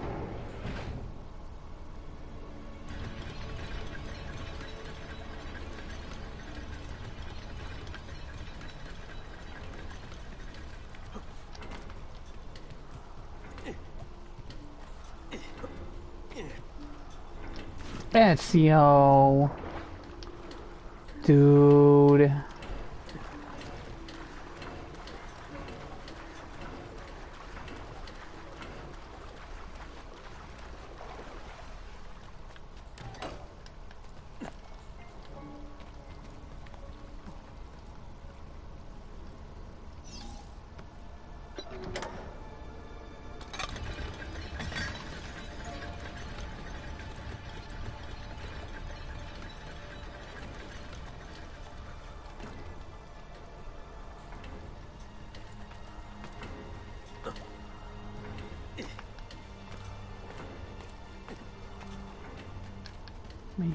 Ezio. Dude. Me.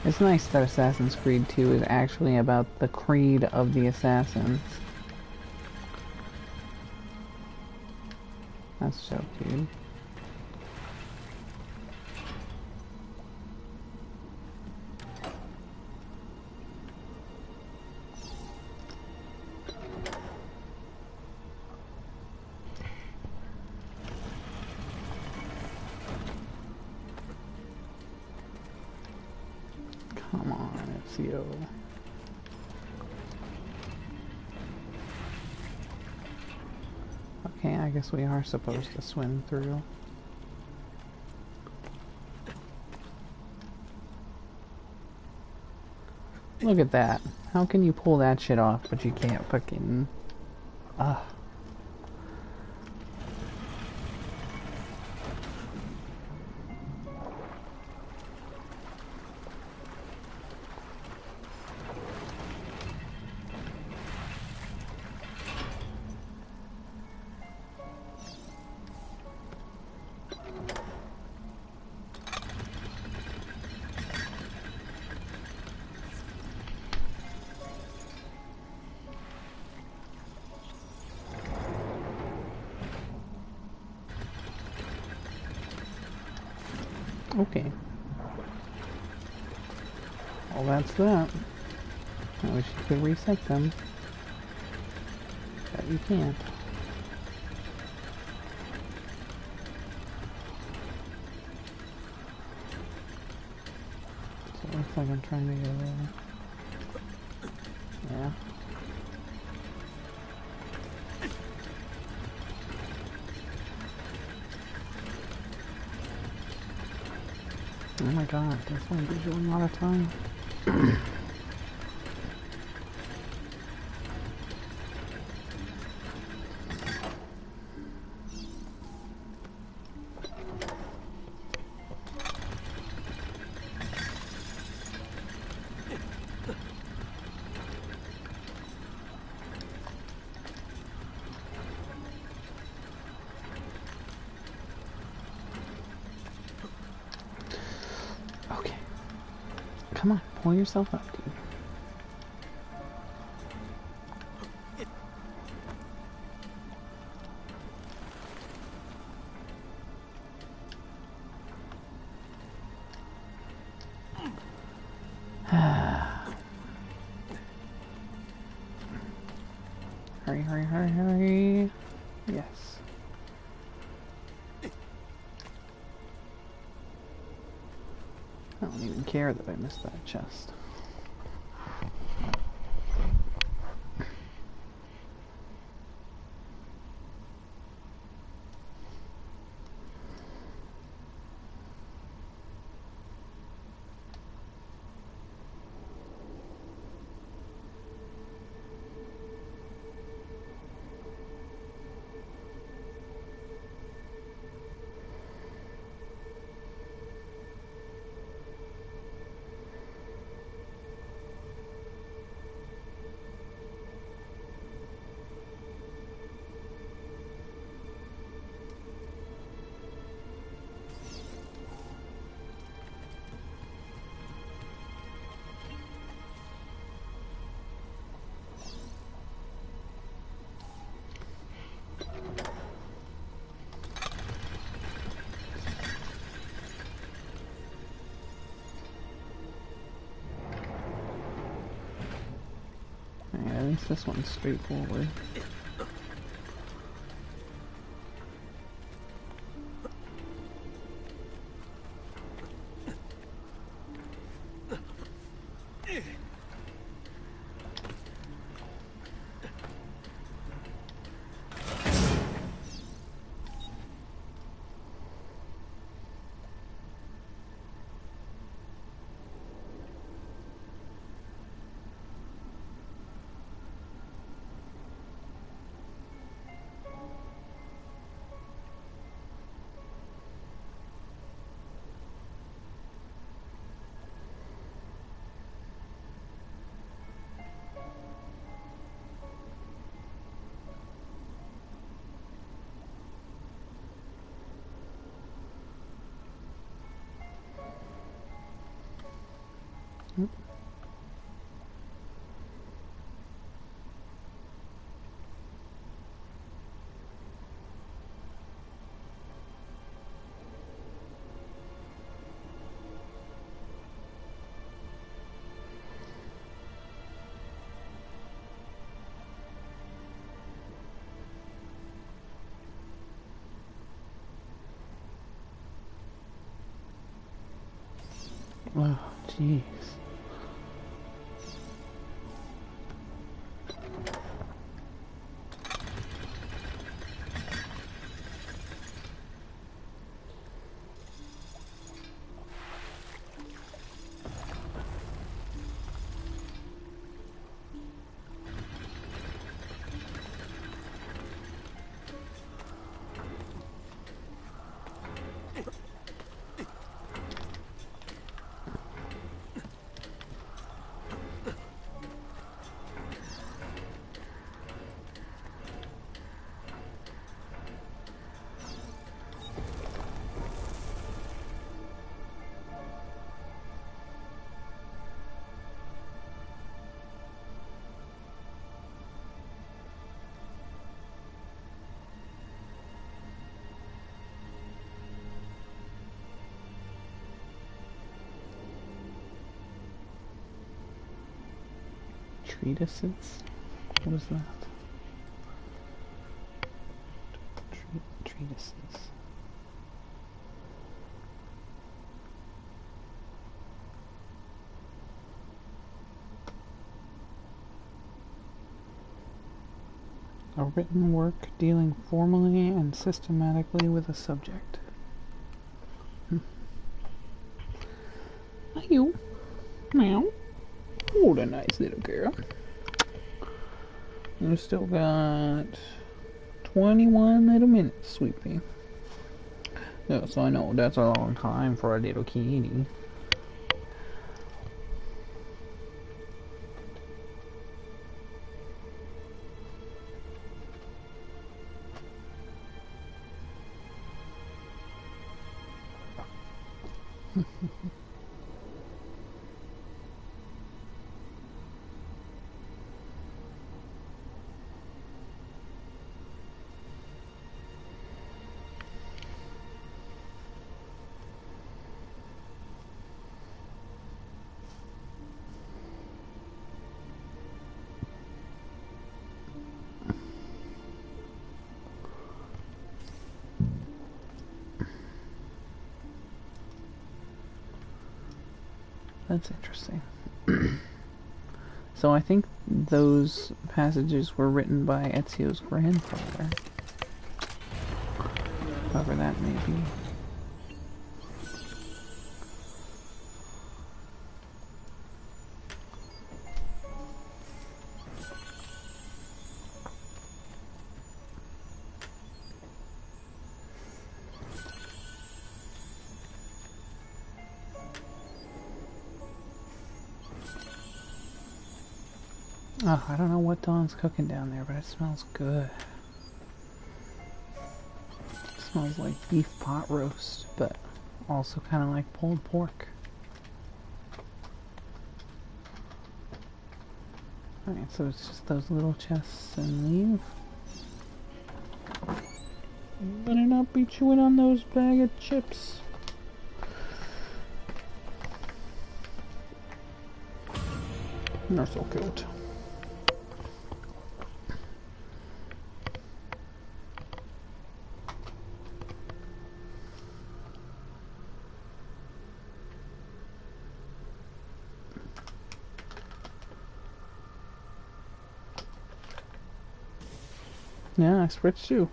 It's nice that Assassin's Creed 2 is actually about the creed of the assassins. That's so cute. Come on, Ezio. Okay, I guess we are supposed to swim through. Look at that. How can you pull that shit off, but you can't fucking... Ugh. Okay. Well, that's that. I wish you could reset them. But you can't. So it looks like I'm trying to get there. Yeah. Oh my god, this one gives you a lot of time. Okay. Come on, pull yourself up, dude. Hurry, hurry, hurry, hurry. Yes. I don't even care that I missed that chest. Alright, at least this one's straightforward. Oh, jeez. Treatises? What is that? Treatises. A written work dealing formally and systematically with a subject. Hi, you. Meow. Oh, a nice little girl. We've still got 21 little minutes, sweetie. Yes, I know, that's a long time for a little kitty. That's interesting. So I think those passages were written by Ezio's grandfather. Whoever that may be. Oh, I don't know what Dawn's cooking down there, but it smells good. It smells like beef pot roast, but also kind of like pulled pork. Alright, so it's just those little chests and leave. You better not be chewing on those bag of chips. They're so cute. Yeah, I switched too.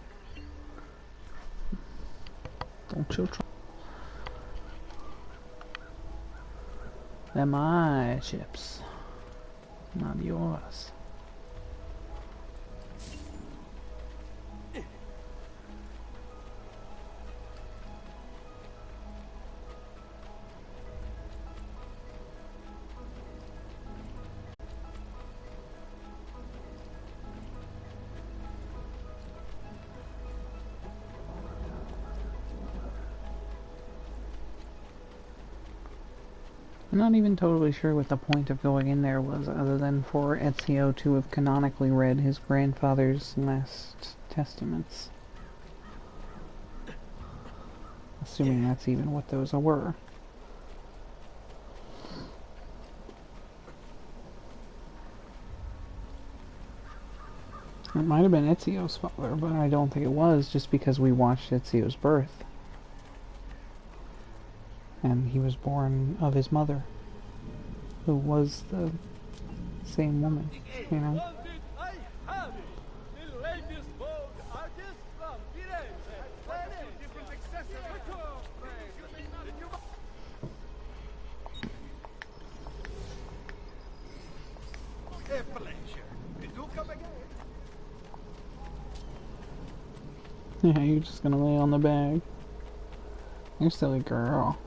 Don't you try. They're my chips, not yours. I'm not even totally sure what the point of going in there was, other than for Ezio to have canonically read his grandfather's last testaments. Assuming that's even what those were. It might have been Ezio's father, but I don't think it was, just because we watched Ezio's birth. And he was born of his mother, who was the same woman, you know? I have it! The latest Vogue artist from Firenze. Different accessories. A pleasure. Do come again. Yeah, you're just gonna lay on the bag. You're still a girl.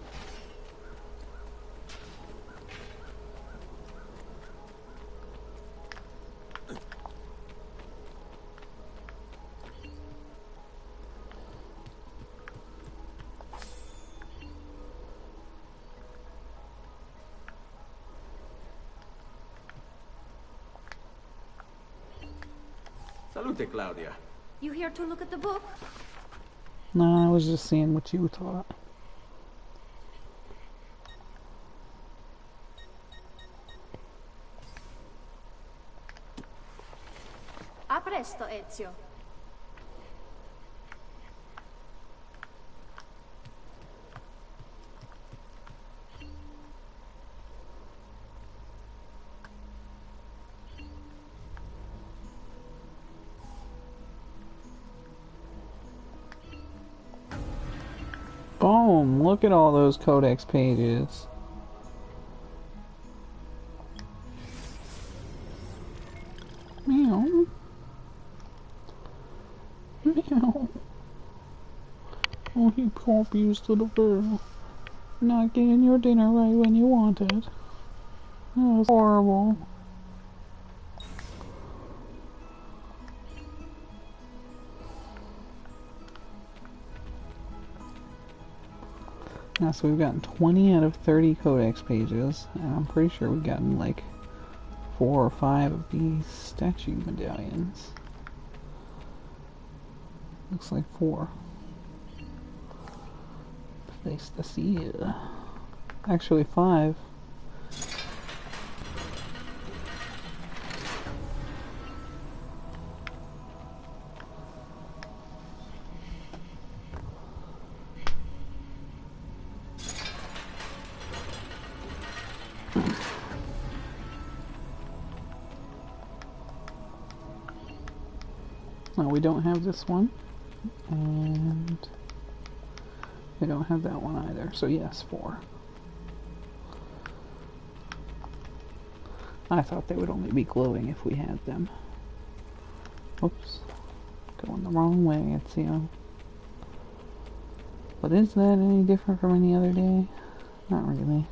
Salute, Claudia. You here to look at the book? No, I was just seeing what you thought. A presto, Ezio. Boom! Look at all those codex pages. Meow. Meow. Oh, you puppies to the girl. Not getting your dinner right when you want it. That was horrible. Yeah, so we've gotten 20 out of 30 codex pages, and I'm pretty sure we've gotten like 4 or 5 of these statue medallions. Looks like 4. Place the seal. Actually 5. No, we don't have this one, and we don't have that one either, so yes, 4. I thought they would only be glowing if we had them. Oops, going the wrong way, Ezio. But is that any different from any other day? Not really.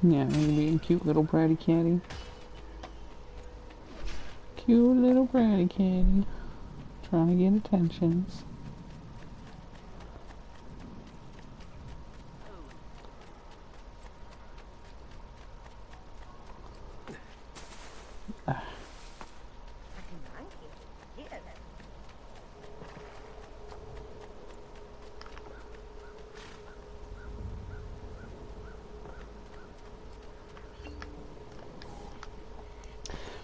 Yeah, maybe being cute little bratty catty. Cute little bratty catty. Trying to get attentions.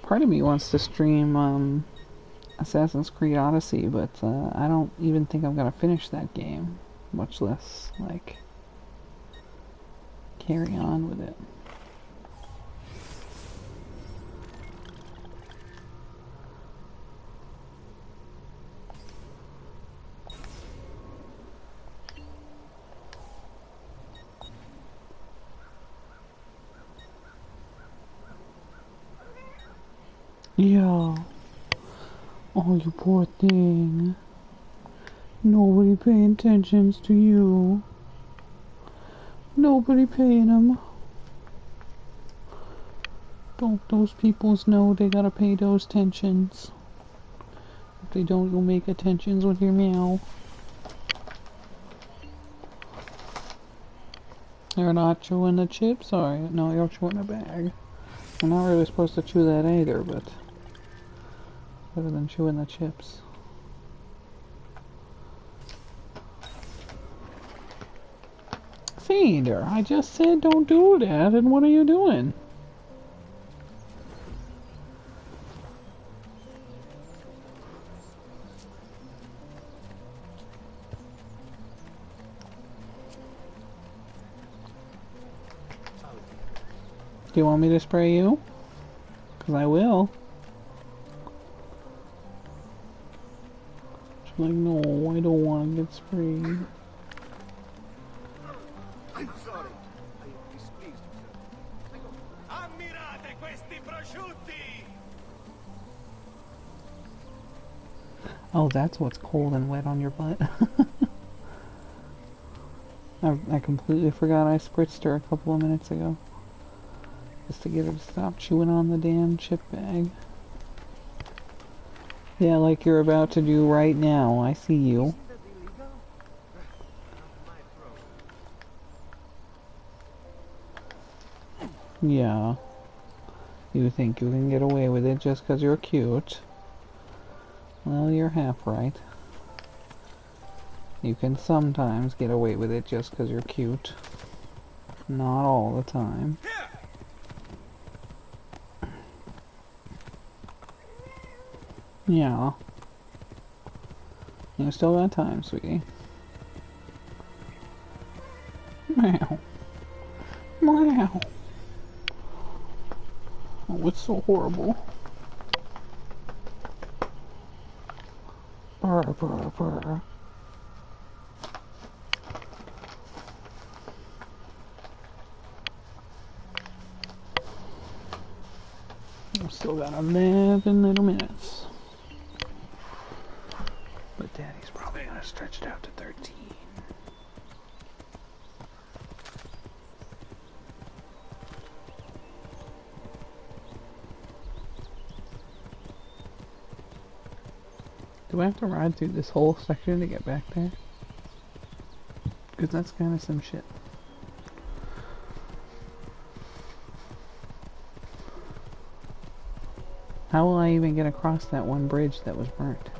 Part of me wants to stream Assassin's Creed Odyssey, but I don't even think I'm gonna finish that game, much less like carry on with it. Yeah. Oh, you poor thing. Nobody paying attention to you. Nobody paying them. Don't those peoples know they gotta pay those tensions? If they don't, you'll make attentions with your meow. You're not chewing the chips? Sorry, no, you're chewing a bag. We're not really supposed to chew that either, but better than chewing the chips. Feeder, I just said don't do that, and what are you doing? Do you want me to spray you? Because I will. She's like, no, I don't want to get sprayed. I'm sorry. I am displeased, sir. Ammirate questi prosciutti! Oh, that's what's cold and wet on your butt. I completely forgot I spritzed her a couple of minutes ago. Just to get her to stop chewing on the damn chip bag. Yeah, like you're about to do right now. I see you. Yeah. You think you can get away with it just because you're cute? Well, you're half right. You can sometimes get away with it just because you're cute. Not all the time. Yeah. You still got time, sweetie. Meow. Meow. Oh, it's so horrible. Brr, brr, brr. I've still got 11 little minutes. But Daddy's probably gonna stretch it out to 13. Do I have to ride through this whole section to get back there? Because that's kind of some shit. How will I even get across that one bridge that was burnt?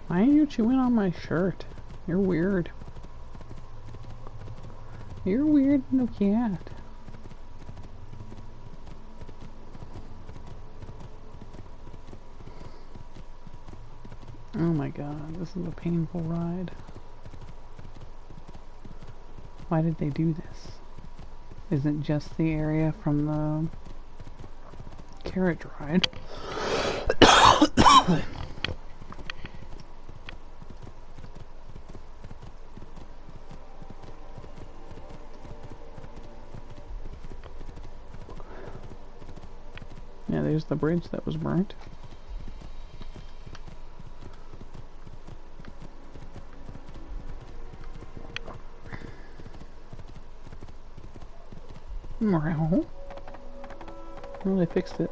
Why are you chewing on my shirt? You're weird. You're weird little cat. Oh my god, this is a painful ride. Why did they do this? Is it just the area from the carriage ride? Yeah, there's the bridge that was burnt. Well, they fixed it.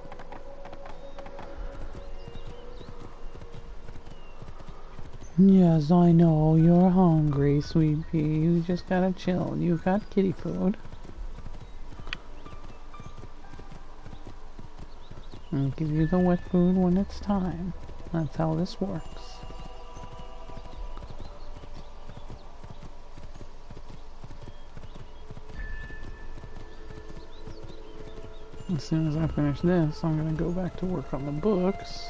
Yes, I know, you're hungry, sweet pea. You just gotta chill. You got kitty food. I'll give you the wet food when it's time. That's how this works. as soon as I finish this, I'm gonna go back to work on the books.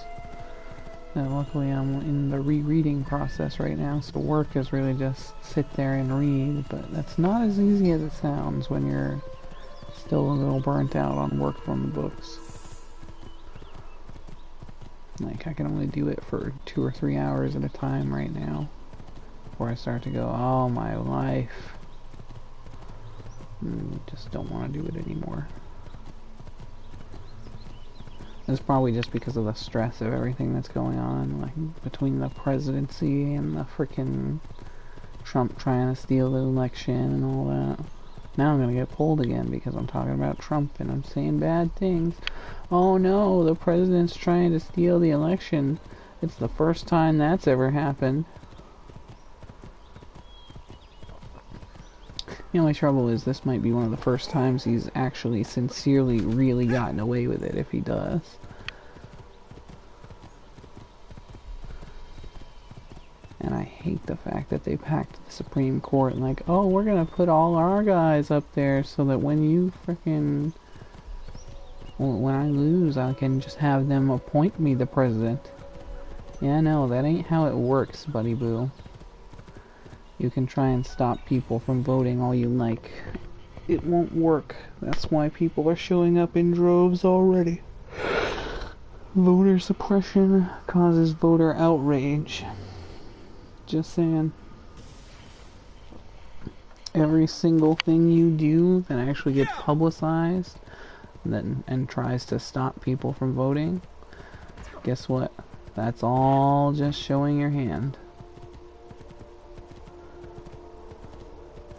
And luckily I'm in the rereading process right now, so work is really just sit there and read, but that's not as easy as it sounds when you're still a little burnt out on work from the books. Like, I can only do it for 2 or 3 hours at a time right now, before I start to go, oh my life. Just don't want to do it anymore. It's probably just because of the stress of everything that's going on, like, between the presidency and the frickin' Trump trying to steal the election and all that. Now I'm gonna get pulled again because I'm talking about Trump and I'm saying bad things. Oh no, the president's trying to steal the election. It's the first time that's ever happened. The only trouble is this might be one of the first times he's actually sincerely really gotten away with it, if he does. And I hate the fact that they packed the Supreme Court like, oh, we're gonna put all our guys up there so that when you frickin'... when I lose, I can just have them appoint me the president. Yeah, no, that ain't how it works, buddy boo. You can try and stop people from voting all you like. It won't work. That's why people are showing up in droves already. Voter suppression causes voter outrage. Just saying. Every single thing you do that actually gets publicized and tries to stop people from voting, guess what? That's all just showing your hand.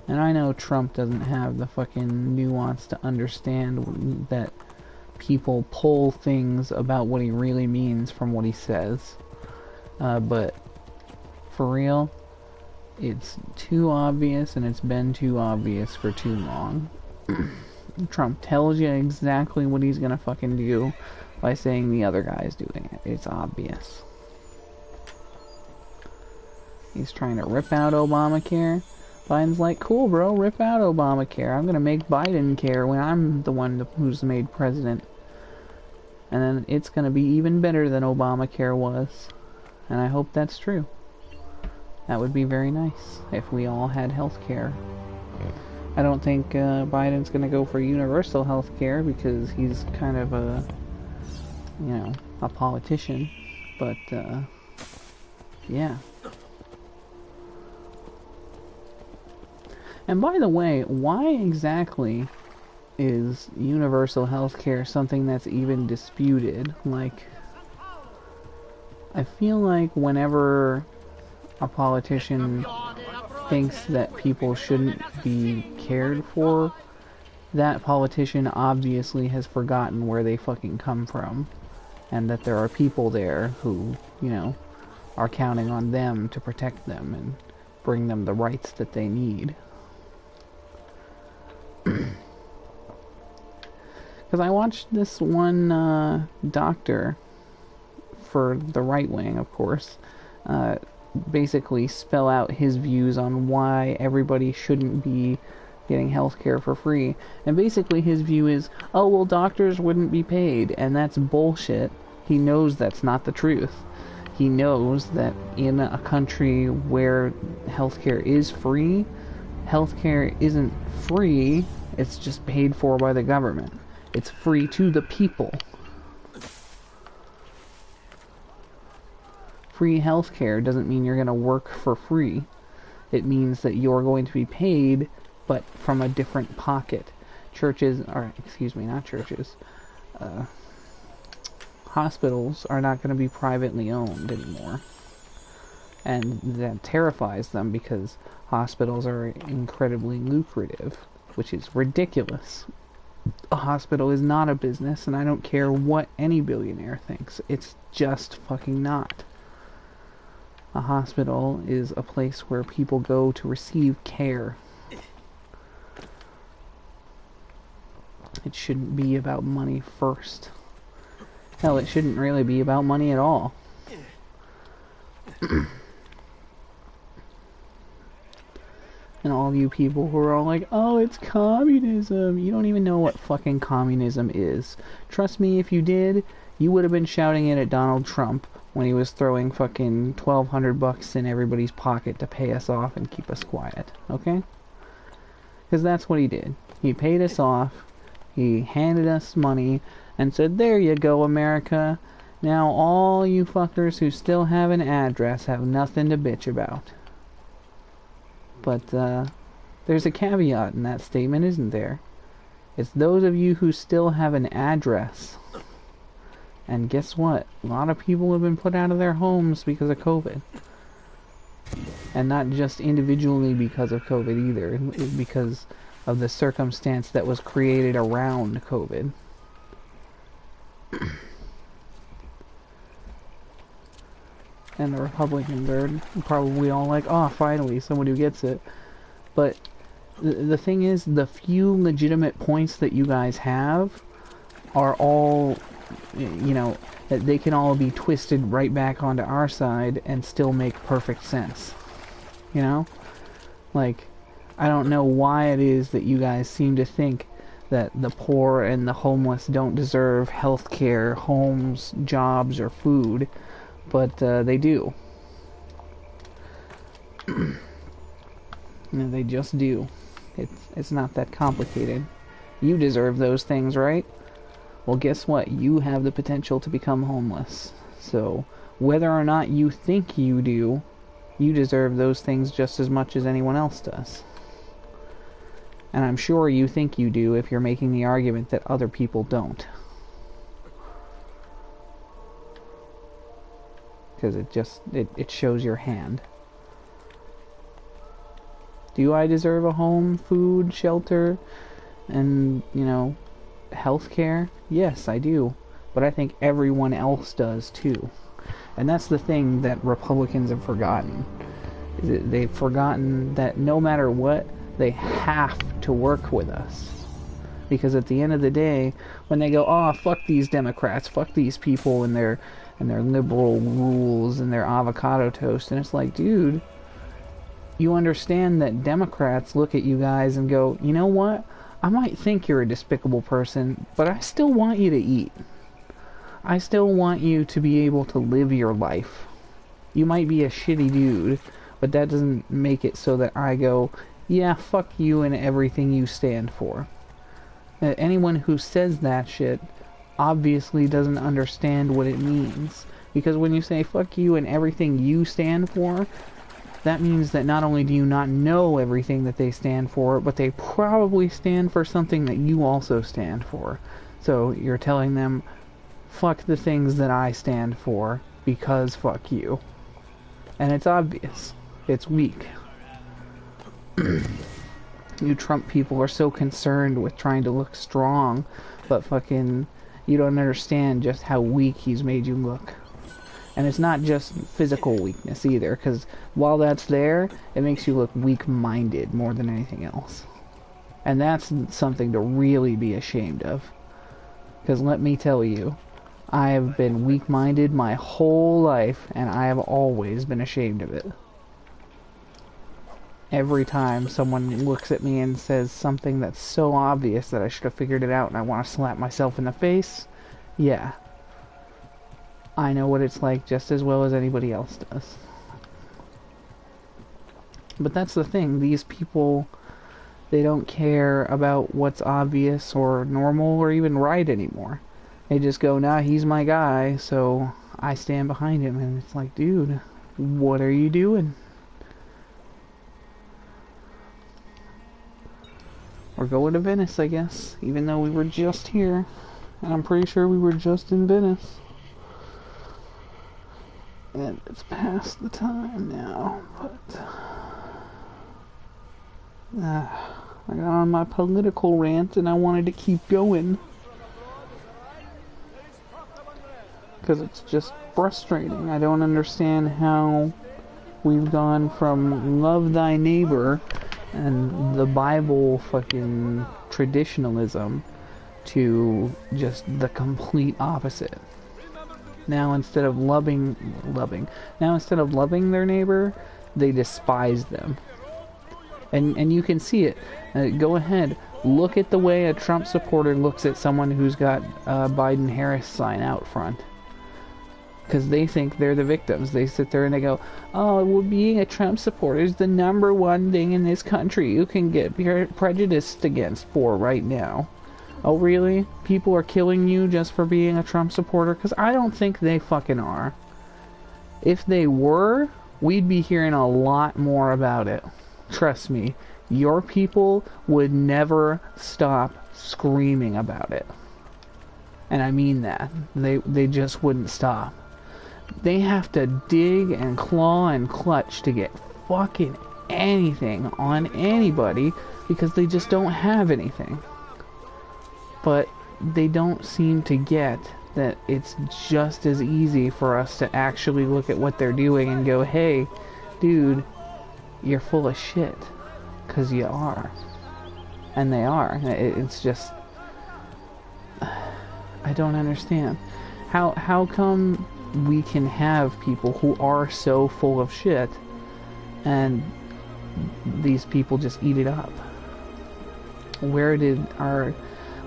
And I know Trump doesn't have the fucking nuance to understand that people pull things about what he really means from what he says. But for real, it's too obvious, and it's been too obvious for too long. Trump tells you exactly what he's gonna fucking do by saying the other guy's doing it. It's obvious. He's trying to rip out Obamacare. Biden's like, cool bro, rip out Obamacare. I'm gonna make Biden care when I'm the one who's made president. And then it's gonna be even better than Obamacare was. And I hope that's true. That would be very nice if we all had health care. I don't think Biden's gonna go for universal health care because he's kind of a, you know, a politician. But, yeah. And by the way, why exactly is universal health care something that's even disputed? Like, I feel like whenever a politician thinks that people shouldn't be cared for, that politician obviously has forgotten where they fucking come from. And that there are people there who, you know, are counting on them to protect them and bring them the rights that they need. Because I watched this one doctor, for the right wing, of course, basically spell out his views on why everybody shouldn't be getting healthcare for free. And basically his view is, oh, well, doctors wouldn't be paid, and that's bullshit. He knows that's not the truth. He knows that in a country where healthcare is free, healthcare isn't free, it's just paid for by the government. It's free to the people. Free healthcare doesn't mean you're going to work for free. It means that you're going to be paid, but from a different pocket. Churches, or excuse me, not churches, hospitals are not going to be privately owned anymore. And that terrifies them because hospitals are incredibly lucrative, which is ridiculous. A hospital is not a business, and I don't care what any billionaire thinks. It's just fucking not. A hospital is a place where people go to receive care. It shouldn't be about money first. Hell, it shouldn't really be about money at all. And all you people who are all like, oh, it's communism. You don't even know what fucking communism is. Trust me, if you did, you would have been shouting it at Donald Trump when he was throwing fucking $1,200 in everybody's pocket to pay us off and keep us quiet, okay? Because that's what he did. He paid us off, he handed us money, and said, there you go, America. Now all you fuckers who still have an address have nothing to bitch about. But, there's a caveat in that statement, isn't there? It's those of you who still have an address. And guess what? A lot of people have been put out of their homes because of COVID. And not just individually because of COVID either. It's because of the circumstance that was created around COVID. And the Republicans are probably all like, oh, finally, someone who gets it. But the thing is, the few legitimate points that you guys have are all, you know, that they can all be twisted right back onto our side and still make perfect sense. You know? Like, I don't know why it is that you guys seem to think that the poor and the homeless don't deserve health care, homes, jobs, or food. But they do. They just do. It's not that complicated. You deserve those things, right? Well, guess what? You have the potential to become homeless. So, whether or not you think you do, you deserve those things just as much as anyone else does. And I'm sure you think you do if you're making the argument that other people don't. Because it shows your hand. Do I deserve a home, food, shelter, and, you know, health care? Yes, I do. But I think everyone else does too. And that's the thing that Republicans have forgotten. They've forgotten that no matter what, they have to work with us. Because at the end of the day, when they go, oh, fuck these Democrats, fuck these people and their liberal rules and their avocado toast, and it's like, dude, you understand that Democrats look at you guys and go, you know what? I might think you're a despicable person, but I still want you to eat. I still want you to be able to live your life. You might be a shitty dude, but that doesn't make it so that I go, yeah, fuck you and everything you stand for. Anyone who says that shit obviously doesn't understand what it means. Because when you say fuck you and everything you stand for, that means that not only do you not know everything that they stand for, but they probably stand for something that you also stand for. So you're telling them, fuck the things that I stand for, because fuck you. And it's obvious. It's weak. You Trump people are so concerned with trying to look strong, but fucking, you don't understand just how weak he's made you look. And it's not just physical weakness either, because while that's there, it makes you look weak-minded more than anything else. And that's something to really be ashamed of. Because let me tell you, I have been weak-minded my whole life, and I have always been ashamed of it. Every time someone looks at me and says something that's so obvious that I should have figured it out and I want to slap myself in the face, yeah. I know what it's like just as well as anybody else does. But that's the thing, these people, they don't care about what's obvious or normal or even right anymore. They just go, nah, he's my guy, so I stand behind him. And it's like, dude, what are you doing? We're going to Venice, I guess, even though we were just here. And I'm pretty sure we were just in Venice. And it's past the time now, but I got on my political rant and I wanted to keep going. Because it's just frustrating. I don't understand how we've gone from love thy neighbor and the Bible fucking traditionalism to just the complete opposite. Now instead of loving their neighbor, they despise them. And you can see it. Go ahead. Look at the way a Trump supporter looks at someone who's got a Biden-Harris sign out front. Because they think they're the victims. They sit there and they go, oh, well, being a Trump supporter is the #1 thing in this country you can get prejudiced against for right now. Oh, really? People are killing you just for being a Trump supporter? Because I don't think they fucking are. If they were, we'd be hearing a lot more about it. Trust me. Your people would never stop screaming about it. And I mean that. They just wouldn't stop. They have to dig and claw and clutch to get fucking anything on anybody because they just don't have anything. But they don't seem to get that it's just as easy for us to actually look at what they're doing and go, hey, dude, you're full of shit. Because you are. And they are. It's just... I don't understand. How come we can have people who are so full of shit and these people just eat it up? Where did our...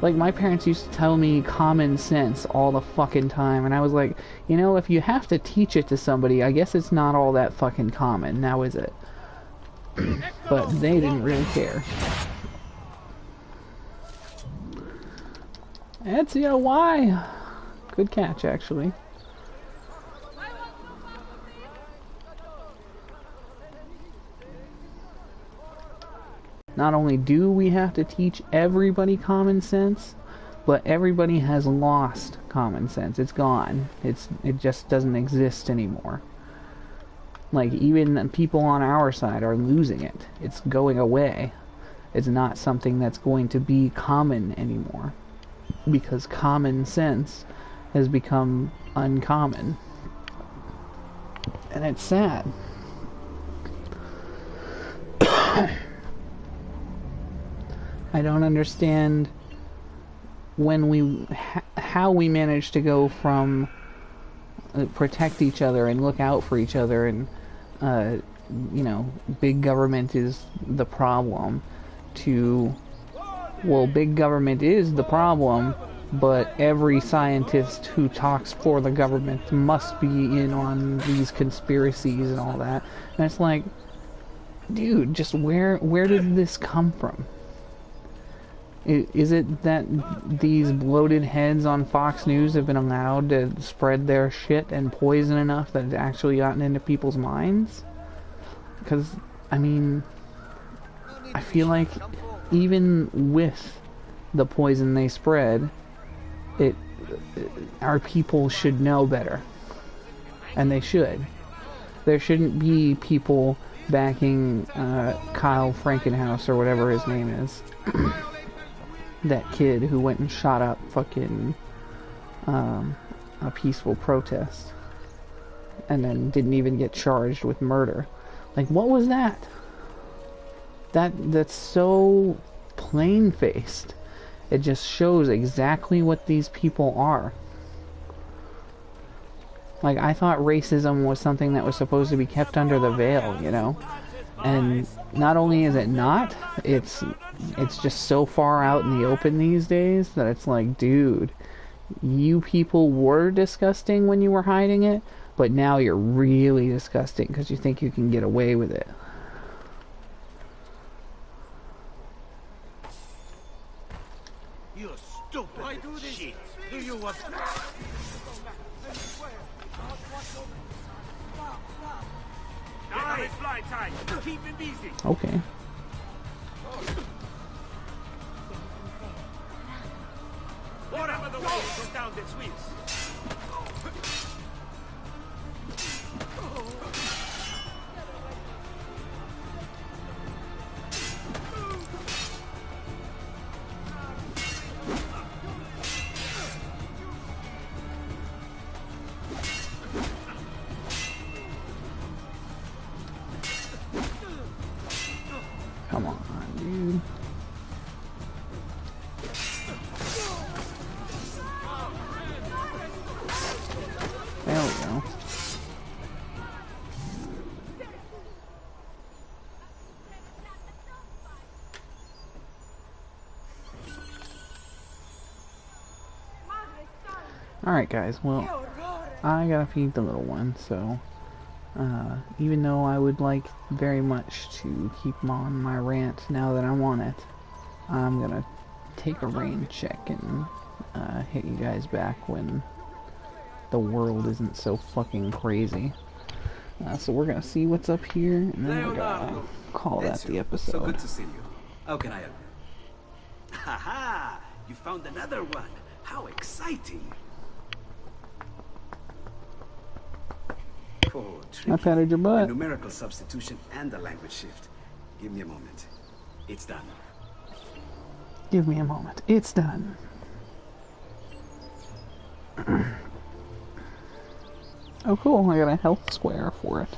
Like, my parents used to tell me common sense all the fucking time, and I was like, you know, if you have to teach it to somebody, I guess it's not all that fucking common, now is it? But they didn't really care. Ezio, why? Good catch, actually. Not only do we have to teach everybody common sense, but everybody has lost common sense. It's gone. It just doesn't exist anymore. Like, even people on our side are losing it. It's going away. It's not something that's going to be common anymore. Because common sense has become uncommon. And it's sad. I don't understand when how we managed to go from protect each other and look out for each other and you know, big government is the problem, to, well, big government is the problem, but every scientist who talks for the government must be in on these conspiracies and all that. And it's like, dude, just where did this come from? Is it that these bloated heads on Fox News have been allowed to spread their shit and poison enough that it's actually gotten into people's minds? Because, I mean, I feel like even with the poison they spread, our people should know better. And they should. There shouldn't be people backing Kyle Frankenhouse or whatever his name is. That kid who went and shot up fucking a peaceful protest and then didn't even get charged with murder. Like, what was that? That's so plain-faced. It just shows exactly what these people are. Like, I thought racism was something that was supposed to be kept under the veil, you know? And not only is it not, it's just so far out in the open these days that it's like, dude, you people were disgusting when you were hiding it, but now you're really disgusting because you think you can get away with it. You stupid shit. Do you want... Now it's fly time. Keep him busy. Okay. Whatever the way goes down the Swiss. Come on, dude. There we go. Alright guys, well, I gotta feed the little one, so even though I would like very much to keep on my rant now that I'm on it, I'm gonna take a rain check and hit you guys back when the world isn't so fucking crazy. So we're gonna see what's up here, and then we're gonna call that the episode. So good to see you. How can I help you? Haha! You found another one. How exciting! Oh, I patted your butt. A numerical substitution and a language shift. Give me a moment. It's done. Give me a moment. It's done. Oh cool, I got a health square for it.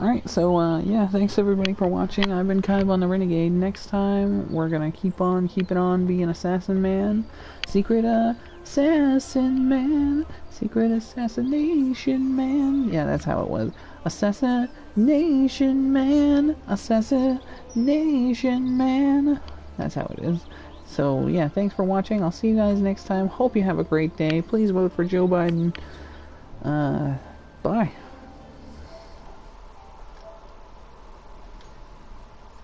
Alright, so yeah, thanks everybody for watching. I've been kind of on the Renegade. Next time, we're gonna keep on keeping on being Assassin Man. Secret Assassin Man. Secret Assassination Man. Yeah, that's how it was. Assassination Man. Assassination Man. That's how it is. So yeah, thanks for watching. I'll see you guys next time. Hope you have a great day. Please vote for Joe Biden. Bye.